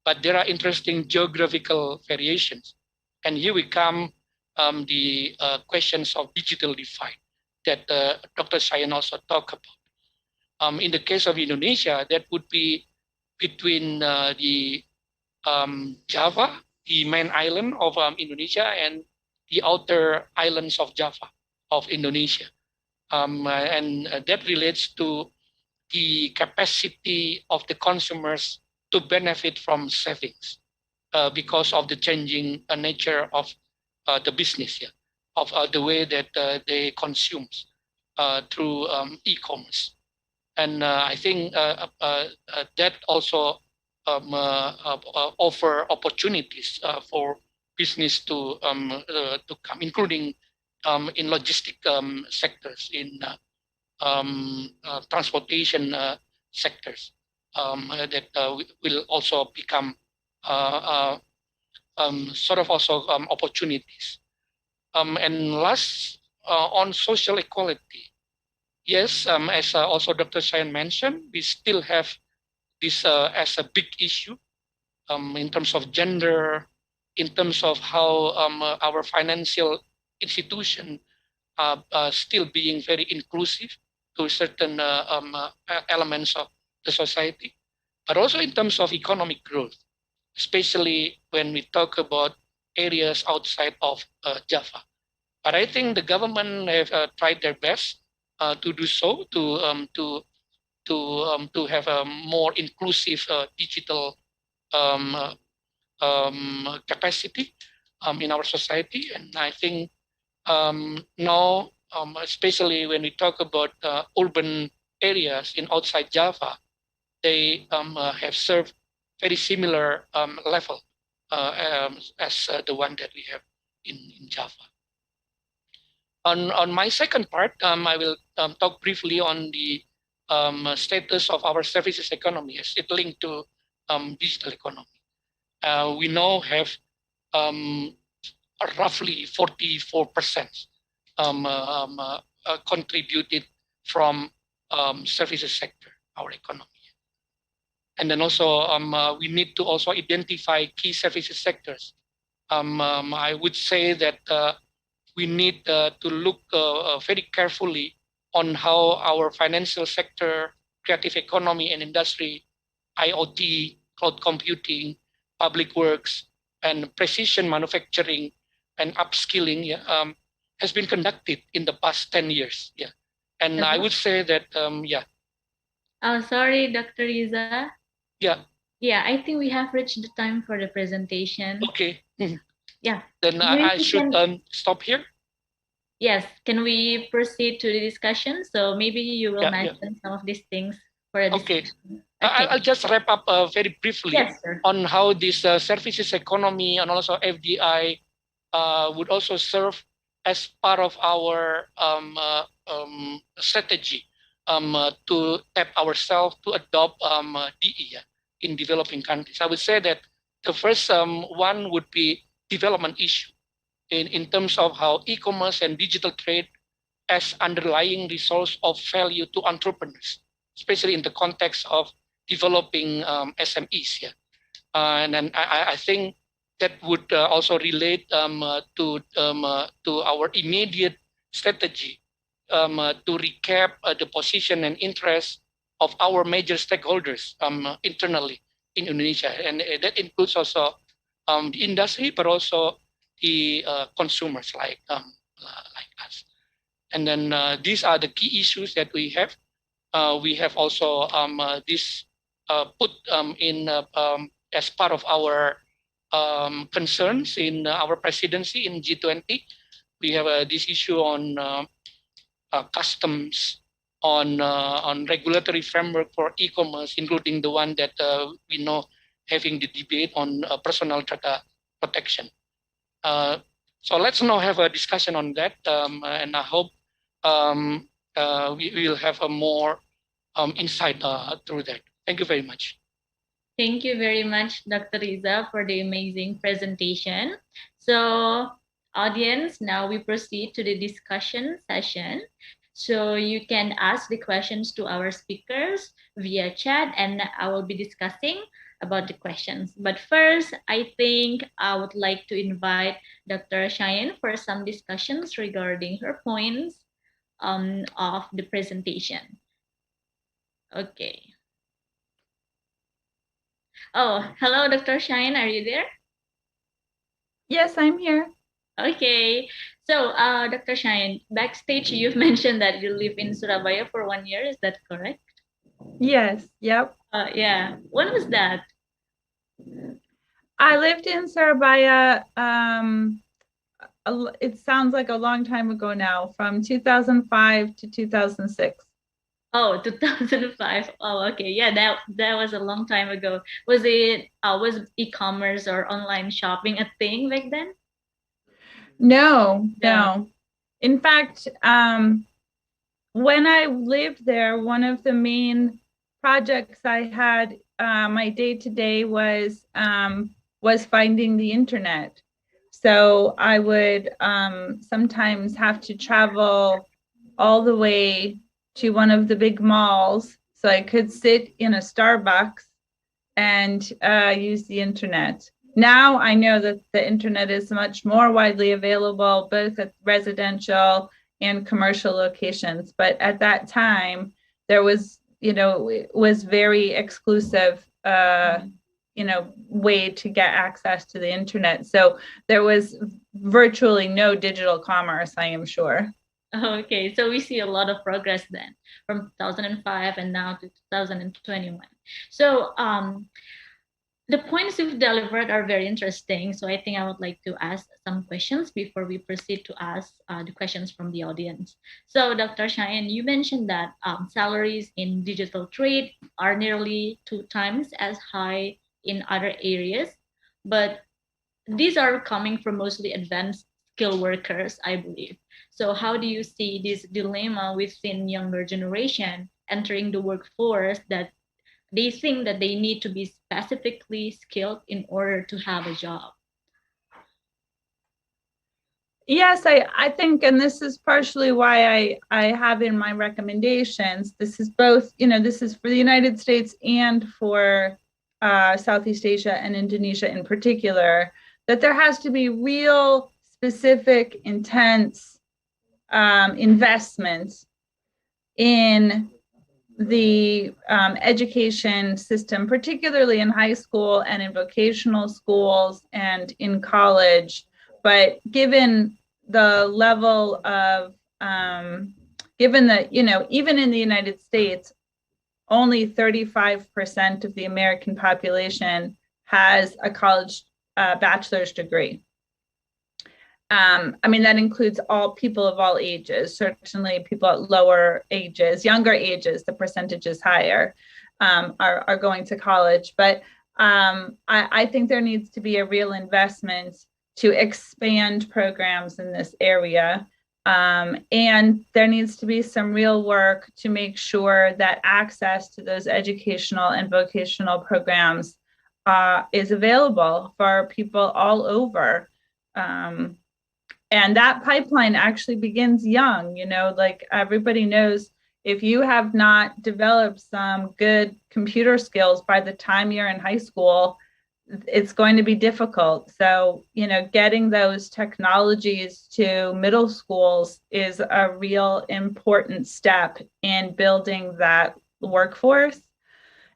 but there are interesting geographical variations. And here we come the questions of digital divide that Dr. Sayan also talked about. In the case of Indonesia, that would be between the Java, the main island of Indonesia, and the outer islands of Java of Indonesia. And that relates to the capacity of the consumers to benefit from savings because of the changing nature of the business, yeah, of the way that they consume through e-commerce. And I think that also offer opportunities for business to come, including in logistic sectors, in transportation sectors that will also become sort of also opportunities. And last, on social equality, yes, as also Dr. Sayan mentioned, we still have this as a big issue in terms of gender, in terms of how our financial institution still being very inclusive to certain elements of the society, but also in terms of economic growth, especially when we talk about areas outside of Java. But I think the government have tried their best to do so, to have a more inclusive digital capacity in our society, and I think now, especially when we talk about urban areas in outside Java, they have served very similar level as the one that we have in Java. On my second part, I will talk briefly on the status of our services economy as it linked to digital economy. We now have roughly 44% contributed from services sector, our economy. And then also we need to also identify key services sectors. I would say that we need to look very carefully on how our financial sector, creative economy and industry, IoT, cloud computing, public works, and precision manufacturing and upskilling has been conducted in the past 10 years. Yeah. And I would say that, yeah. Oh, sorry, Dr. Riza. Yeah. Yeah, I think we have reached the time for the presentation. Okay. Yeah. Then I should stop here. Yes. Can we proceed to the discussion? So maybe you will mention some of these things for a discussion. Okay. I'll just wrap up very briefly on how this services economy and also FDI would also serve as part of our strategy to tap ourselves to adopt DE in developing countries. I would say that the first one would be development issue in terms of how e-commerce and digital trade as underlying resource of value to entrepreneurs, especially in the context of developing SMEs. Yeah. And then I think that would also relate to our immediate strategy to recap the position and interest of our major stakeholders internally in Indonesia. And that includes also the industry, but also the consumers like us. And then these are the key issues that we have. We have also this put in as part of our concerns in our presidency in G20. We have this issue on customs, on regulatory framework for e-commerce, including the one that we know having the debate on personal data protection. So let's now have a discussion on that, and I hope we will have a more insight through that. Thank you very much. Thank you very much, Dr. Riza, for the amazing presentation. So, audience, now we proceed to the discussion session. So you can ask the questions to our speakers via chat, and I will be discussing about the questions. But first, I think I would like to invite Dr. Cheyenne for some discussions regarding her points of the presentation. Okay. Oh, hello, Dr. Cheyenne, are you there? Yes, I'm here. Okay. So, Dr. Cheyenne, backstage, you've mentioned that you live in Surabaya for 1 year. Is that correct? Yes. Yep. Yeah. When was that? I lived in Surabaya. It sounds like a long time ago now, from 2005 to 2006. Oh, 2005. Oh, okay. Yeah, that was a long time ago. Was it was e-commerce or online shopping a thing back then? No. In fact, when I lived there, one of the main projects I had, my day-to-day was finding the internet. So I would sometimes have to travel all the way to one of the big malls so I could sit in a Starbucks and use the internet. Now I know that the internet is much more widely available, both at residential and commercial locations. But at that time, there was, it was very exclusive, way to get access to the internet. So there was virtually no digital commerce, I am sure. Okay, so we see a lot of progress then from 2005 and now to 2021. So The points you've delivered are very interesting. So I think I would like to ask some questions before we proceed to ask the questions from the audience. So Dr. Cheyenne, you mentioned that salaries in digital trade are nearly 2 times as high in other areas, but these are coming from mostly advanced skilled workers, I believe. So how do you see this dilemma within younger generation entering the workforce that they think that they need to be specifically skilled in order to have a job? Yes, I think, and this is partially why I have in my recommendations, this is both, this is for the United States and for Southeast Asia and Indonesia in particular, that there has to be real, specific, intense investments in the education system, particularly in high school and in vocational schools and in college. But given the level of, given that, even in the United States, only 35% of the American population has a college bachelor's degree. I mean, that includes all people of all ages, certainly people at lower ages, younger ages, the percentage is higher, are going to college. But I think there needs to be a real investment to expand programs in this area. And there needs to be some real work to make sure that access to those educational and vocational programs is available for people all over. And that pipeline actually begins young, like everybody knows, if you have not developed some good computer skills by the time you're in high school, it's going to be difficult. So, getting those technologies to middle schools is a real important step in building that workforce.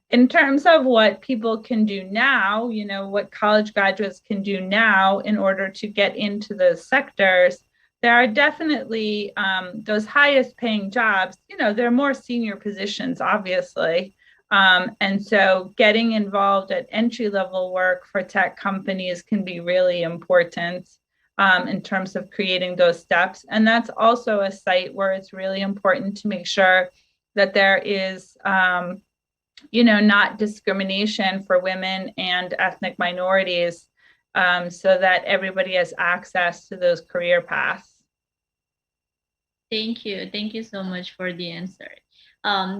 In terms of what people can do now, what college graduates can do now in order to get into those sectors, there are definitely those highest paying jobs. There are more senior positions, obviously. And so getting involved at entry level work for tech companies can be really important in terms of creating those steps. And that's also a site where it's really important to make sure that there is not discrimination for women and ethnic minorities, so that everybody has access to those career paths. Thank you. Thank you so much for the answer.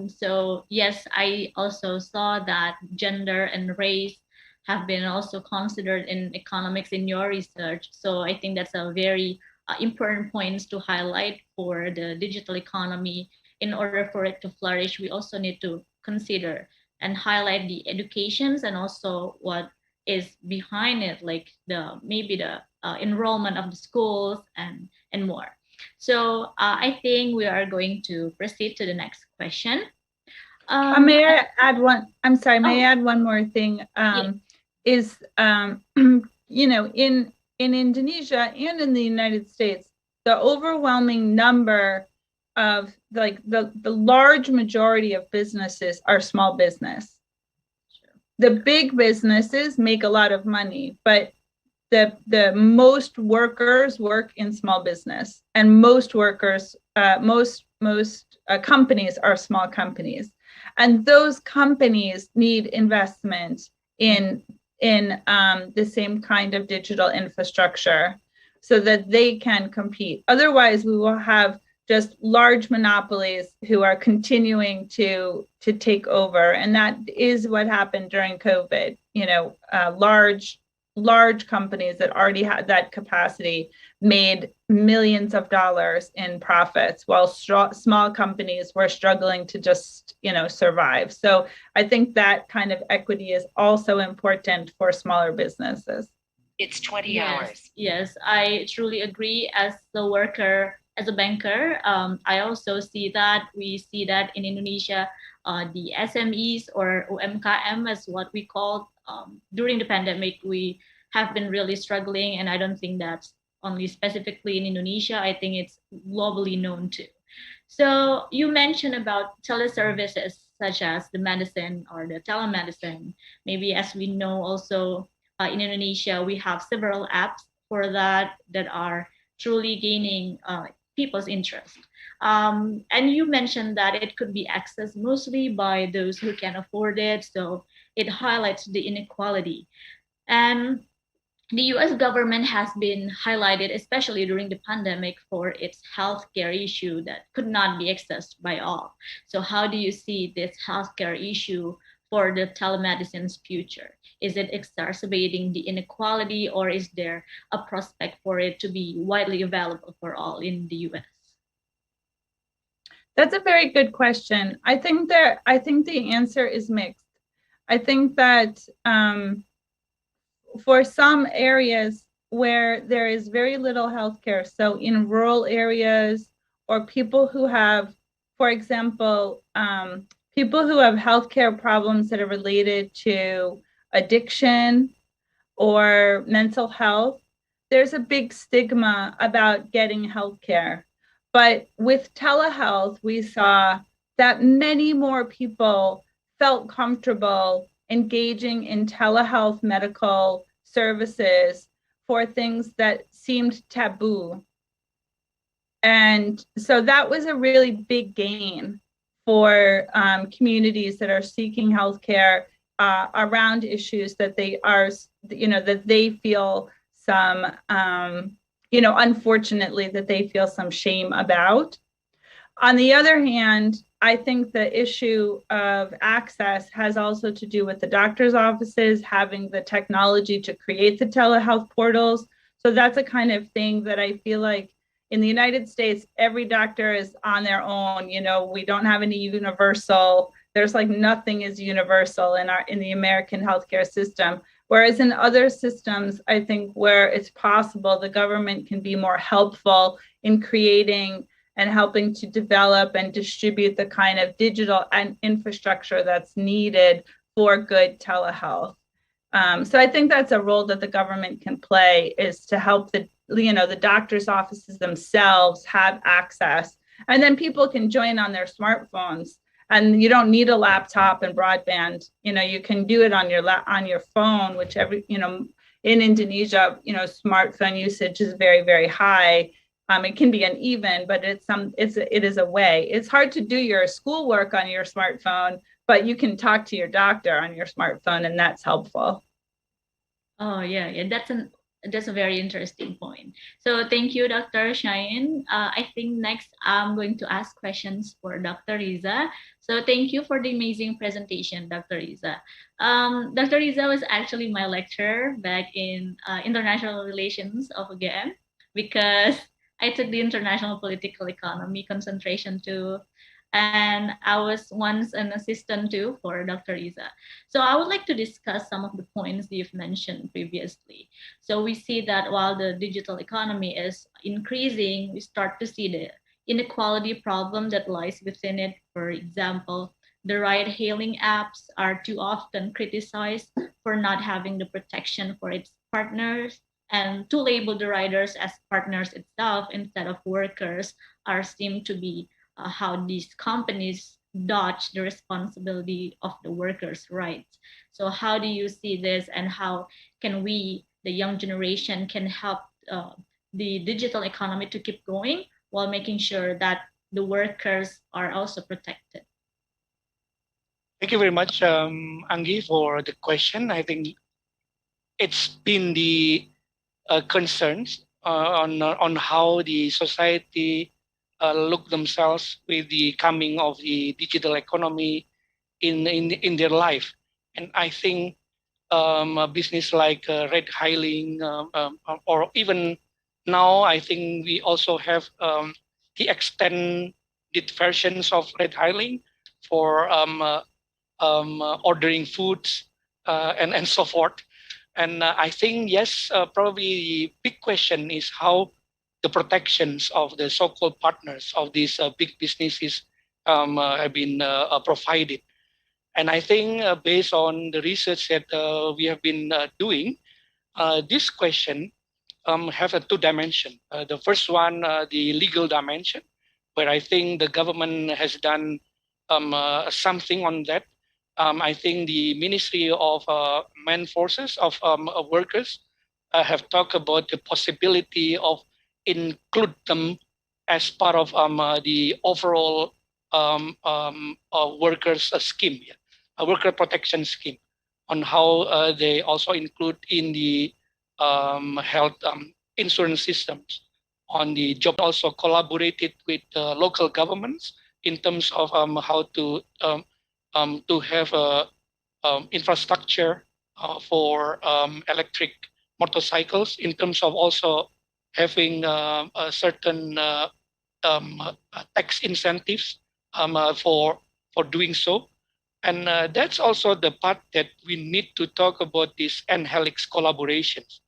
So yes, I also saw that gender and race have been also considered in economics in your research. So I think that's a very important points to highlight for the digital economy. In order for it to flourish, we also need to consider and highlight the educations and also what is behind it, like maybe the enrollment of the schools and more. So I think we are going to proceed to the next question. May I add one? I'm sorry. May I add one more thing? Is in Indonesia and in the United States, the overwhelming number of the large majority of businesses are small business. The big businesses make a lot of money, but the most workers work in small business, and most workers, most companies are small companies, and those companies need investment in the same kind of digital infrastructure so that they can compete. Otherwise, we will have just large monopolies who are continuing to take over, and that is what happened during COVID. Large companies that already had that capacity made millions of dollars in profits, while small companies were struggling to just survive. So I think that kind of equity is also important for smaller businesses. It's 20 hours. Yes, I truly agree. As a worker, as a banker, I also see that. We see that in Indonesia, the SMEs or UMKM, as what we call, during the pandemic, we have been really struggling. And I don't think that's only specifically in Indonesia. I think it's globally known too. So you mentioned about teleservices such as the medicine or the telemedicine. Maybe as we know also in Indonesia, we have several apps for that are truly gaining people's interest. And you mentioned that it could be accessed mostly by those who can afford it. So it highlights the inequality. And the US government has been highlighted, especially during the pandemic, for its healthcare issue that could not be accessed by all. So, how do you see this healthcare issue for the telemedicine's future? Is it exacerbating the inequality, or is there a prospect for it to be widely available for all in the US? That's a very good question. I think the answer is mixed. I think that for some areas where there is very little healthcare, so in rural areas or people who have, for example, people who have healthcare problems that are related to addiction or mental health, there's a big stigma about getting healthcare. But with telehealth, we saw that many more people felt comfortable engaging in telehealth medical services for things that seemed taboo. And so that was a really big gain for communities that are seeking healthcare around issues that they are, that they feel some, unfortunately, that they feel some shame about. On the other hand, I think the issue of access has also to do with the doctor's offices having the technology to create the telehealth portals. So that's a kind of thing that I feel like in the United States, every doctor is on their own. We don't have any universal, there's like nothing is universal in the American healthcare system. Whereas in other systems, I think where it's possible, the government can be more helpful in creating and helping to develop and distribute the kind of digital and infrastructure that's needed for good telehealth. So I think that's a role that the government can play, is to help the doctor's offices themselves have access. And then people can join on their smartphones, and you don't need a laptop and broadband. You can do it on your phone, which in Indonesia, smartphone usage is very, very high. It can be uneven, but it is a way. It's hard to do your schoolwork on your smartphone, but you can talk to your doctor on your smartphone, and that's helpful. Oh yeah, that's a very interesting point. So thank you, Dr. Cheyenne. I think next I'm going to ask questions for Dr. Riza. So thank you for the amazing presentation, Dr. Riza. Dr. Riza was actually my lecturer back in International Relations of UGM, because I took the International Political Economy concentration too, and I was once an assistant too for Dr. Riza. So I would like to discuss some of the points you've mentioned previously. So we see that while the digital economy is increasing, we start to see the inequality problem that lies within it. For example, the ride-hailing apps are too often criticized for not having the protection for its partners, and to label the riders as partners itself instead of workers are seen to be how these companies dodge the responsibility of the workers' rights. So how do you see this, and how can we, the young generation, can help the digital economy to keep going while making sure that the workers are also protected? Thank you very much, Angie, for the question. I think it's been the concerns on how the society look themselves with the coming of the digital economy in their life. And I think a business like ride hailing, or even now, I think we also have the extended versions of ride hailing for ordering foods and so forth. And I think, yes, probably the big question is how the protections of the so-called partners of these big businesses have been provided. And I think based on the research that we have been doing, this question have a two dimension. The first one, the legal dimension, where I think the government has done something on that. I think the Ministry of Man Forces of Workers have talked about the possibility of include them as part of the overall workers scheme, yeah, a worker protection scheme, on how they also include in the health insurance systems on the job. Also collaborated with local governments in terms of how to have a infrastructure for electric motorcycles, in terms of also having a certain tax incentives for doing so. And that's also the part that we need to talk about, this NHELIX collaborations,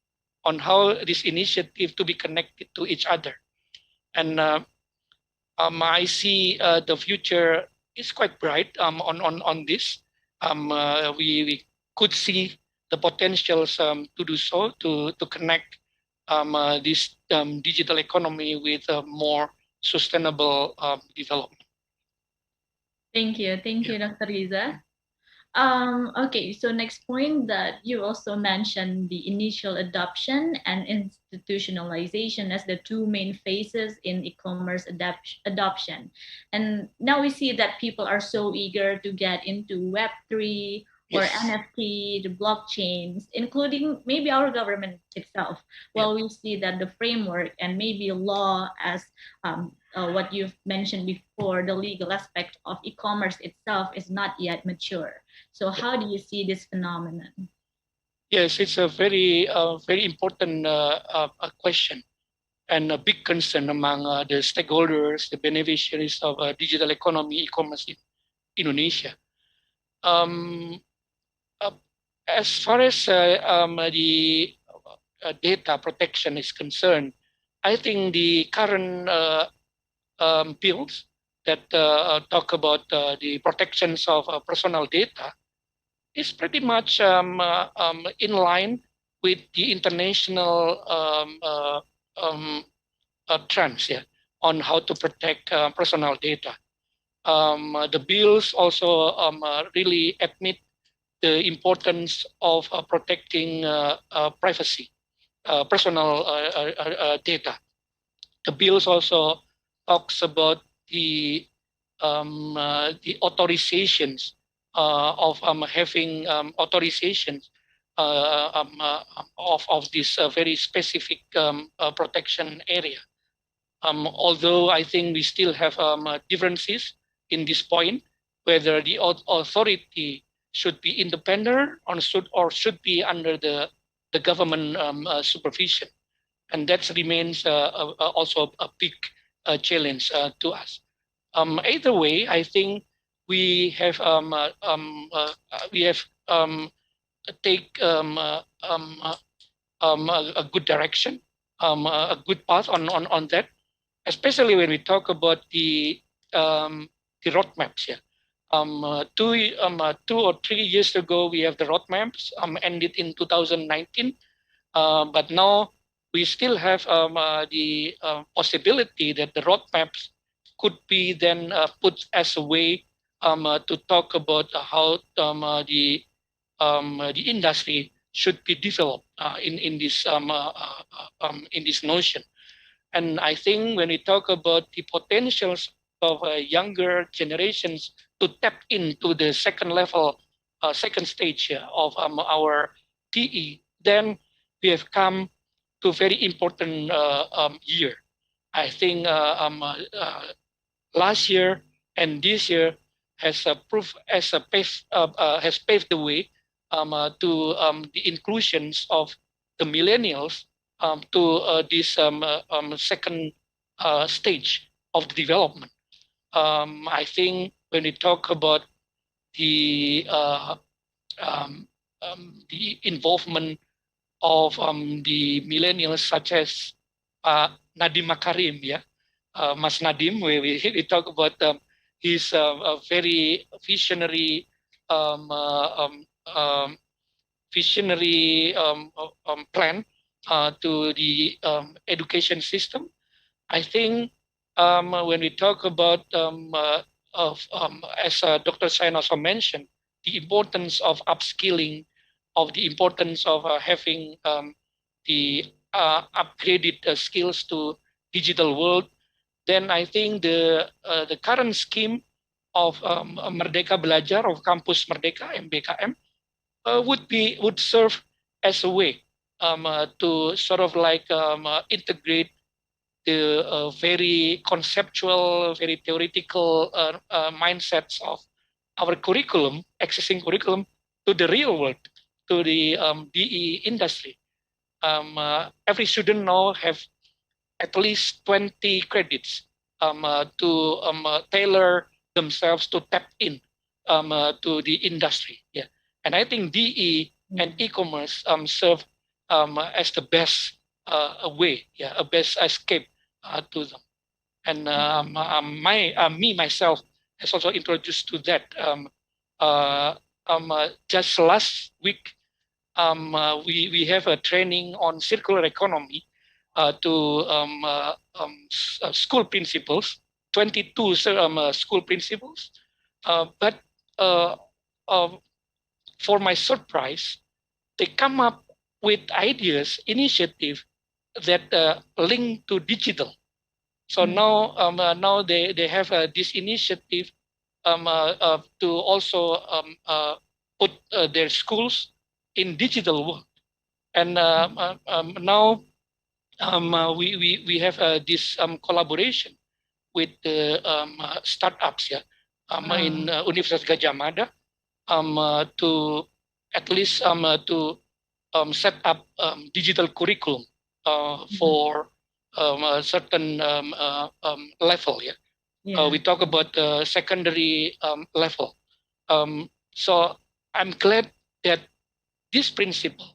on how this initiative to be connected to each other. And I see the future is quite bright on this. We could see the potentials to do so, to connect this digital economy with more sustainable development. Thank you, Dr. Riza. Okay, so next point that you also mentioned the initial adoption and institutionalization as the two main phases in e-commerce adoption. And now we see that people are so eager to get into Web3 or Yes. NFT, the blockchains, including maybe our government itself. Well, we see that the framework and maybe law as what you've mentioned before, the legal aspect of e-commerce itself is not yet mature. So how do you see this phenomenon? Yes, it's a very important question, and a big concern among the stakeholders, the beneficiaries of digital economy, e-commerce in Indonesia. As far as the data protection is concerned, I think the current bills that talk about the protections of personal data is pretty much in line with the international trends, yeah, on how to protect personal data. The bills also really admit the importance of protecting privacy, personal data. The bills also talks about the authorizations of having authorizations of this very specific protection area. Although I think we still have differences in this point, whether the authority should be independent or should be under the government supervision, and that remains also a big challenge to us. Either way, I think we have take a good direction, a good path on that, especially when we talk about the roadmaps here. 2 or 3 years ago, we have the roadmaps ended in 2019, but now we still have the possibility that the roadmaps could be then put as a way to talk about how the industry should be developed in this notion. And I think when we talk about the potentials of younger generations to tap into the second level, second stage of our TE, then we have come to a very important year. I think last year and this year has has paved the way to the inclusions of the millennials to this second stage of the development. I think when we talk about the involvement of the millennials, such as Nadiem Makarim, yeah, Mas Nadiem, we talk about his very visionary plan to the education system. I think when we talk about as Dr. Sain also mentioned, the importance of upskilling, of the importance of having the upgraded skills to digital world, then I think the current scheme of Merdeka Belajar, of Kampus Merdeka (MBKM) would serve as a way to sort of like integrate the very conceptual, very theoretical mindsets of our curriculum, existing curriculum, to the real world, to the DE industry. Every student now have at least 20 credits to tailor themselves to tap in to the industry. Yeah, and I think DE and e-commerce serve as the best way, yeah, a best escape to them. And me myself has also introduced to that. Just last week, we have a training on circular economy to school principals, 22 school principals. But for my surprise, they come up with ideas, initiative that link to digital. So now they have this initiative to also put their schools in digital world. And now we have this collaboration with the startups, yeah, in Universitas Gadjah Mada to at least to set up digital curriculum for a certain level. Yeah, we talk about secondary level. So I'm glad that these principles,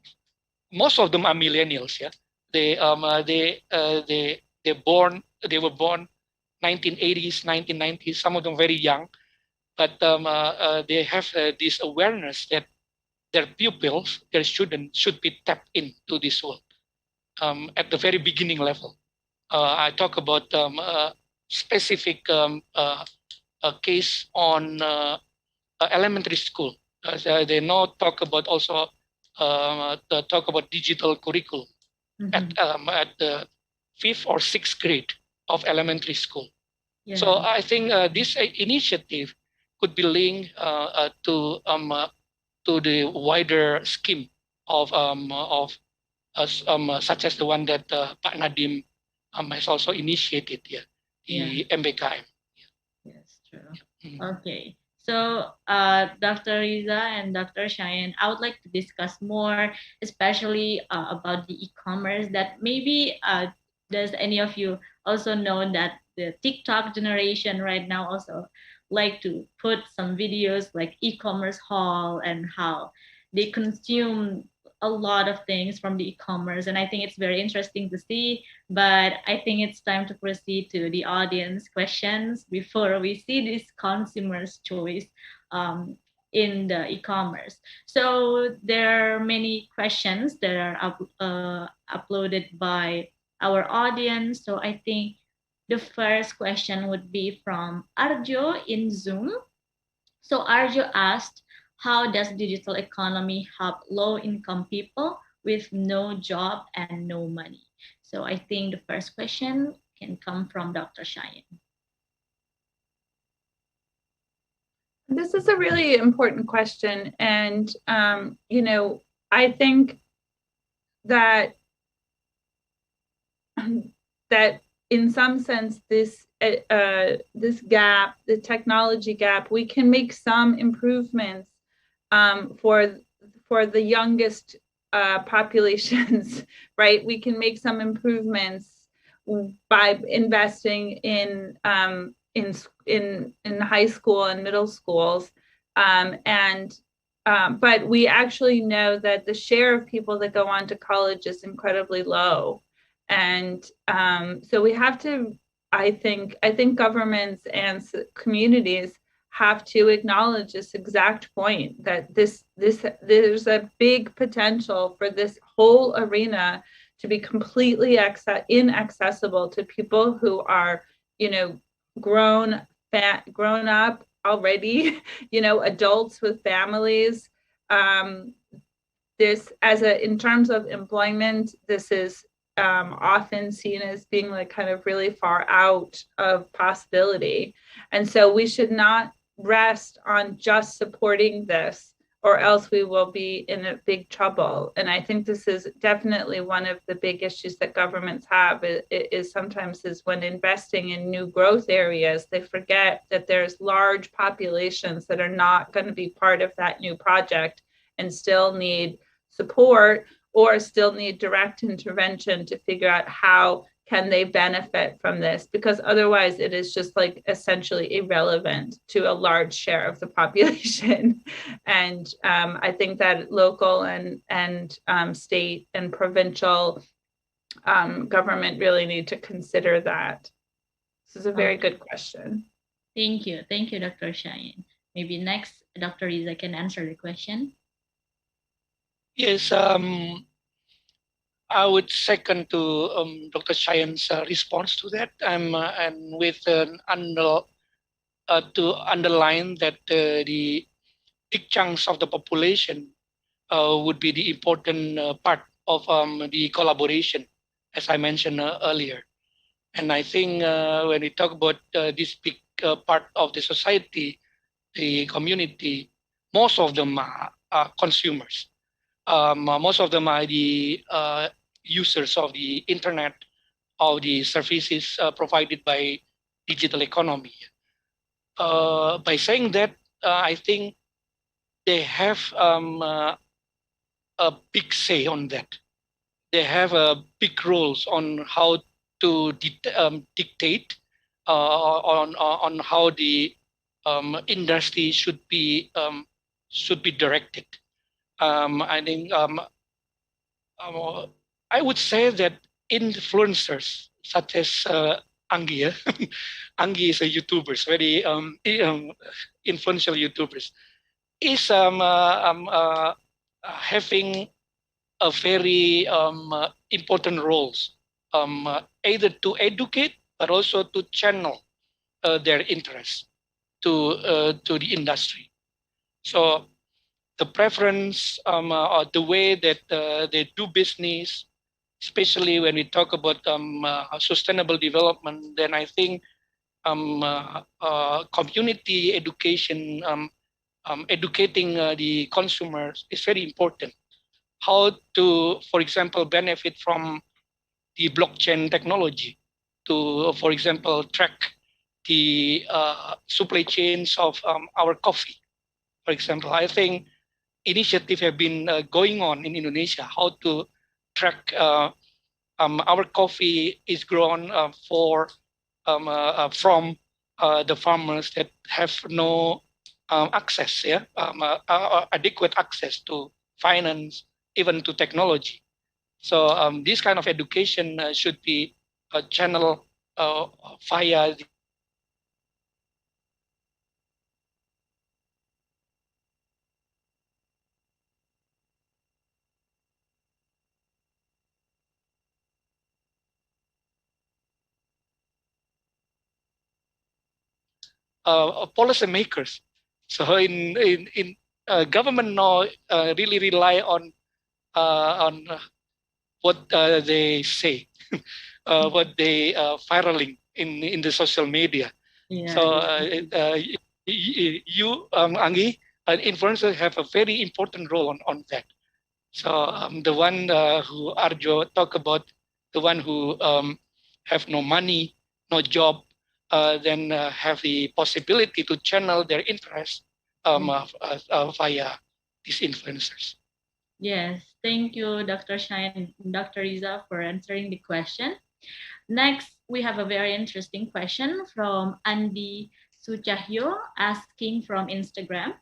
most of them are millennials. Yeah, they were born 1980s, 1990s. Some of them very young, but they have this awareness that their pupils, their students, should be tapped into this world at the very beginning level. I talk about a specific case on elementary school. They now talk about also talk about digital curriculum at the 5th or 6th grade of elementary school. Yeah. So I think this initiative could be linked to the wider scheme of such as the one that Pak Nadiem has also initiated here, the MBKM. Yes, true. Okay. So, Dr. Riza and Dr. Cheyenne, I would like to discuss more, especially about the e-commerce. That maybe does any of you also know that the TikTok generation right now also like to put some videos like e-commerce haul and how they consume a lot of things from the e-commerce, and I think it's very interesting to see. But I think it's time to proceed to the audience questions before we see this consumer's choice in the e-commerce. So there are many questions that are uploaded by our audience. So I think the first question would be from Arjo in Zoom. So Arjo asked, how does digital economy help low-income people with no job and no money? So I think the first question can come from Dr. Cheyenne. This is a really important question. And, I think that in some sense, this gap, the technology gap, we can make some improvements for the youngest populations, right? We can make some improvements by investing in high school and middle schools, but we actually know that the share of people that go on to college is incredibly low, and so we have to. I think governments and communities have to acknowledge this exact point, that there's a big potential for this whole arena to be completely inaccessible to people who are, grown grown up already, adults with families. In terms of employment, this is often seen as being like kind of really far out of possibility. And so we should not rest on just supporting this, or else we will be in a big trouble. And I think this is definitely one of the big issues that governments have is sometimes when investing in new growth areas, they forget that there's large populations that are not going to be part of that new project and still need support or still need direct intervention to figure out how can they benefit from this, because otherwise it is just like essentially irrelevant to a large share of the population. And I think that local and state and provincial government really need to consider that. This is a very good question. Thank you, Dr. Cheyenne. Maybe next, Dr. Riza can answer the question. Yes, I would second to Dr. Cheyenne's response to that, and with to underline that the big chunks of the population would be the important part of the collaboration, as I mentioned earlier. And I think when we talk about this big part of the society, the community, most of them are consumers. Most of them are the users of the internet, of the services provided by digital economy. By saying that, I think they have a big say on that. They have big roles on how to dictate on how the industry should be directed. I think I would say that influencers such as Anggi, Anggi is a YouTuber, very influential YouTubers, is having a very important roles, either to educate but also to channel their interest to the industry. So the preference or the way that they do business, especially when we talk about sustainable development, then I think community education, educating the consumers is very important. How to, for example, benefit from the blockchain technology to, for example, track the supply chains of our coffee. For example, I think initiatives have been going on in Indonesia, how to track our coffee is grown from the farmers that have no access, adequate access to finance, even to technology. So this kind of education should be channeled via the policymakers. So in government now really rely on what they say, what they viraling in the social media. Yeah. So you, Anggi, influencers have a very important role on that. So the one who Arjo talk about, the one who have no money, no job, then have the possibility to channel their interest via these influencers. Yes, thank you, Dr. Cheyenne, Dr. Riza, for answering the question. Next, we have a very interesting question from Andi Sucahyo asking from Instagram.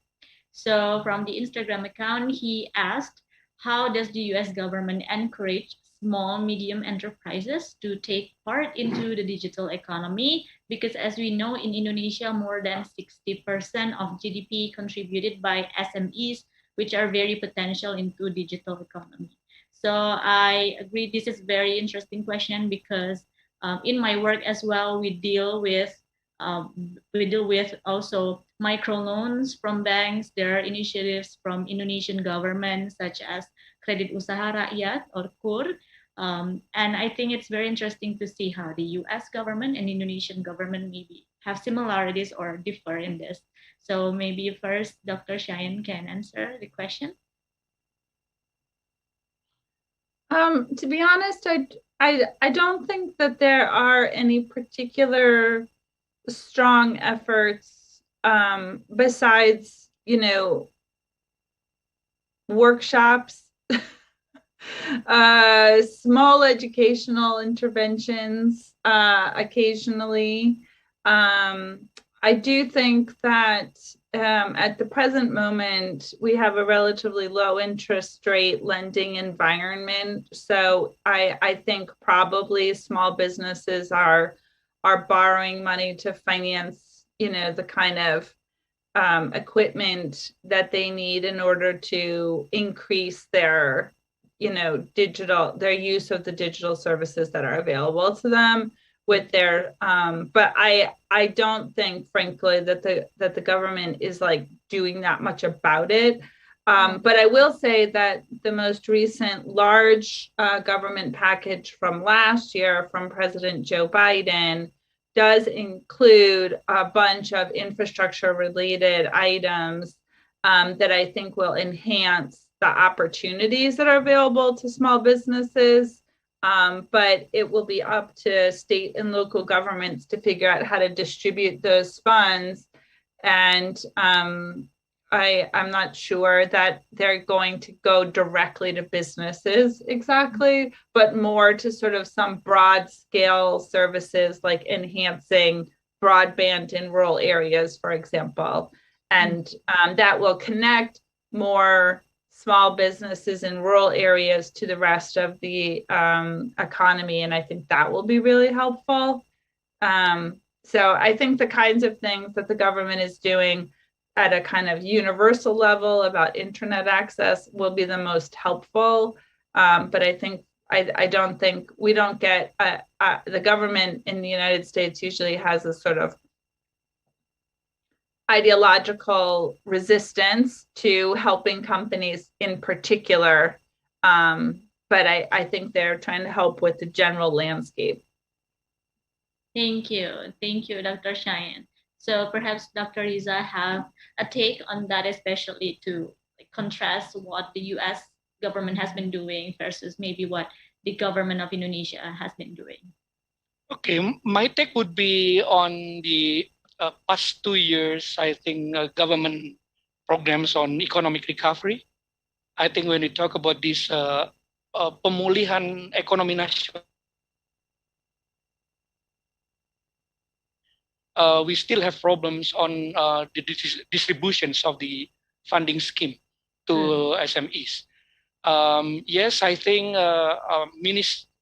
So from the Instagram account, he asked, how does the US government encourage small, medium enterprises to take part into the digital economy? Because as we know, in Indonesia, more than 60% of GDP contributed by SMEs, which are very potential into digital economy. So I agree, this is very interesting question because in my work as well, we deal with We deal with also microloans from banks. There are initiatives from Indonesian government such as Kredit Usaha Rakyat or KUR. And I think it's very interesting to see how the US government and Indonesian government maybe have similarities or differ in this. So maybe first Dr. Cheyenne can answer the question. To be honest, I don't think that there are any particular strong efforts besides, workshops, small educational interventions occasionally. I do think that at the present moment, we have a relatively low interest rate lending environment. So I think probably small businesses are borrowing money to finance, the kind of equipment that they need in order to increase their, their use of the digital services that are available to them with their but I don't think, frankly, that the government is like doing that much about it. But I will say that the most recent large government package from last year from President Joe Biden does include a bunch of infrastructure related items that I think will enhance the opportunities that are available to small businesses. But it will be up to state and local governments to figure out how to distribute those funds. And I'm not sure that they're going to go directly to businesses exactly, but more to sort of some broad scale services like enhancing broadband in rural areas, for example. And that will connect more small businesses in rural areas to the rest of the economy. And I think that will be really helpful. So I think the kinds of things that the government is doing at a kind of universal level about internet access will be the most helpful. But I think I don't think we don't get the government in the United States usually has a sort of ideological resistance to helping companies in particular. But I think they're trying to help with the general landscape. Thank you. Thank you, Dr. Cheyenne. So perhaps Dr. Riza have a take on that, especially to contrast what the US government has been doing versus maybe what the government of Indonesia has been doing. Okay, my take would be on the past 2 years, I think government programs on economic recovery. I think when we talk about this pemulihan ekonomi nasional, we still have problems on the distributions of the funding scheme to SMEs. Yes, I think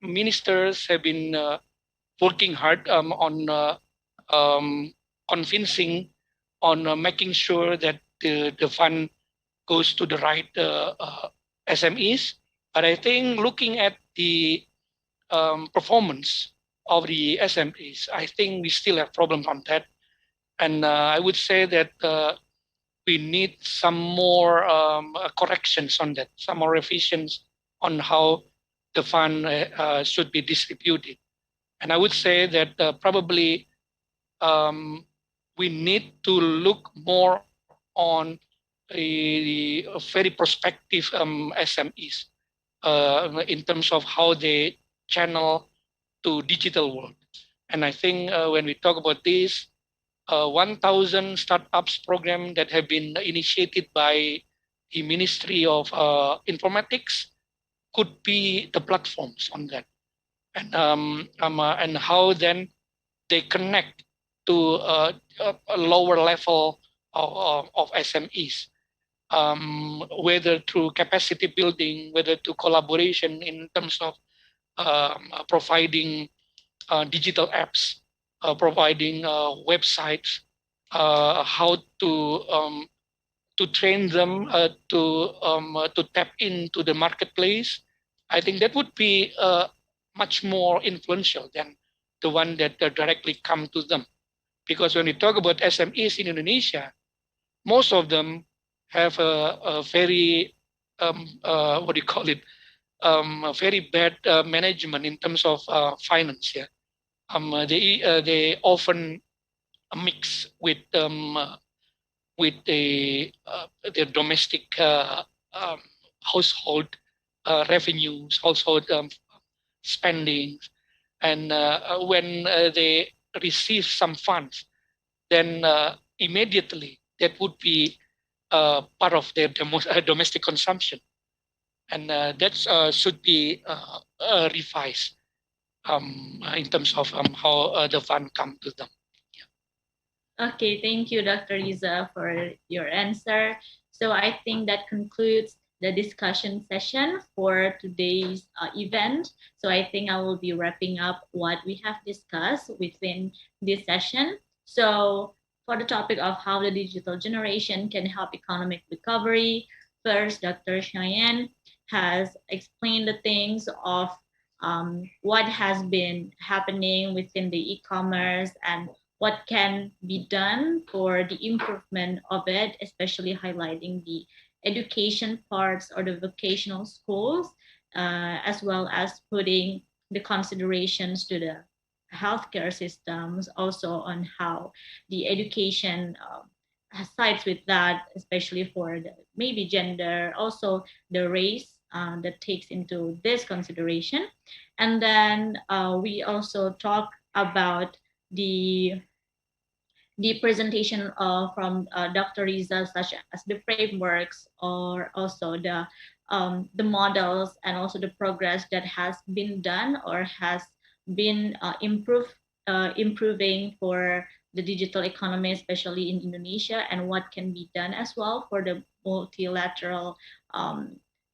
ministers have been working hard on convincing, on making sure that the fund goes to the right SMEs. But I think looking at the performance of the SMEs, I think we still have problems on that. And I would say that we need some more corrections on that, some more revisions on how the fund should be distributed. And I would say that probably we need to look more on a very prospective SMEs in terms of how they channel to digital world. And I think when we talk about this, 1,000 startups program that have been initiated by the Ministry of Informatics could be the platforms on that. And how then they connect to a lower level of SMEs, whether through capacity building, whether to collaboration in terms of providing digital apps, providing websites, how to train them to tap into the marketplace. I think that would be much more influential than the one that directly come to them. Because when we talk about SMEs in Indonesia, most of them have a very what do you call it? A very bad management in terms of finance. Yeah, they often mix with their domestic household revenues, household spendings, and when they receive some funds, then immediately that would be part of their domestic consumption, and that should be revised in terms of how the fund come to them. Okay, thank you, Dr. Riza, for your answer. So I think that concludes the discussion session for today's event. So I think I will be wrapping up what we have discussed within this session. So for the topic of how the digital generation can help economic recovery, first, Dr. Cheyenne has explained the things of what has been happening within the e-commerce and what can be done for the improvement of it, especially highlighting the education parts or the vocational schools, as well as putting the considerations to the healthcare systems, also on how the education sides with that, especially for the maybe gender, also the race that takes into this consideration. And then we also talk about the presentation from Dr. Riza, such as the frameworks or also the models and also the progress that has been done or has been improving for the digital economy, especially in Indonesia, and what can be done as well for the multilateral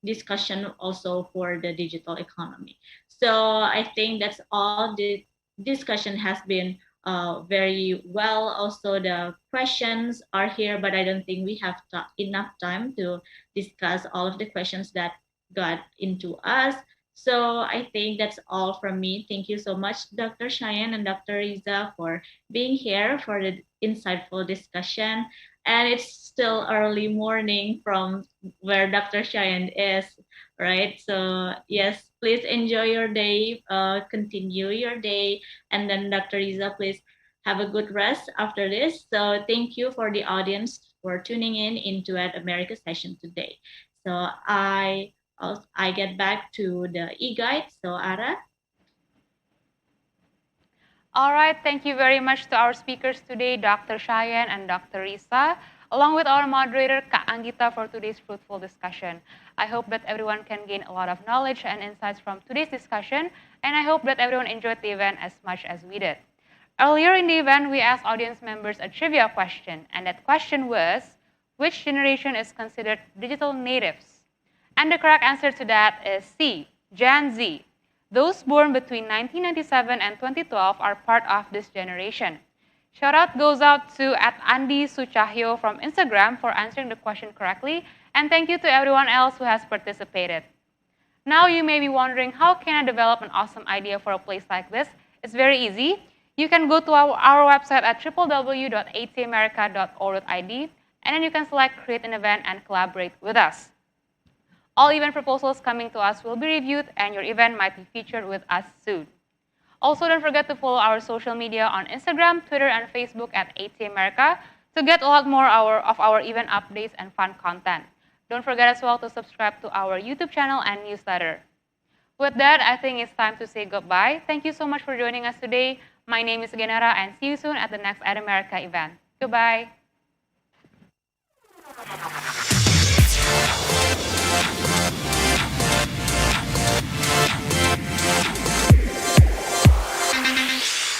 discussion also for the digital economy. So I think that's all. The discussion has been very well. Also, the questions are here, but I don't think we have enough time to discuss all of the questions that got into us. So I think that's all from me. Thank you so much, Dr. Cheyenne and Dr. Riza, for being here for the insightful discussion. And it's still early morning from where Dr. Cheyenne is, right? So yes, please enjoy your day, continue your day. And then Dr. Riza, please have a good rest after this. So thank you for the audience for tuning in into At America session today. So I get back to the e-guide. So Ara. All right, thank you very much to our speakers today, Dr. Cheyenne and Dr. Riza, along with our moderator, Kak Anggita, for today's fruitful discussion. I hope that everyone can gain a lot of knowledge and insights from today's discussion, and I hope that everyone enjoyed the event as much as we did. Earlier in the event, we asked audience members a trivia question, and that question was, which generation is considered digital natives? And the correct answer to that is C, Gen Z. Those born between 1997 and 2012 are part of this generation. Shout out goes out to @Andi Sucahyo from Instagram for answering the question correctly, and thank you to everyone else who has participated. Now you may be wondering, how can I develop an awesome idea for a place like this? It's very easy. You can go to our website at www.atmerica.org.id, and then you can select create an event and collaborate with us. All event proposals coming to us will be reviewed, and your event might be featured with us soon. Also, don't forget to follow our social media on Instagram, Twitter, and Facebook at ATAmerica to get a lot more of our event updates and fun content. Don't forget as well to subscribe to our YouTube channel and newsletter. With that, I think it's time to say goodbye. Thank you so much for joining us today. My name is Genara, and see you soon at the next At America event. Goodbye.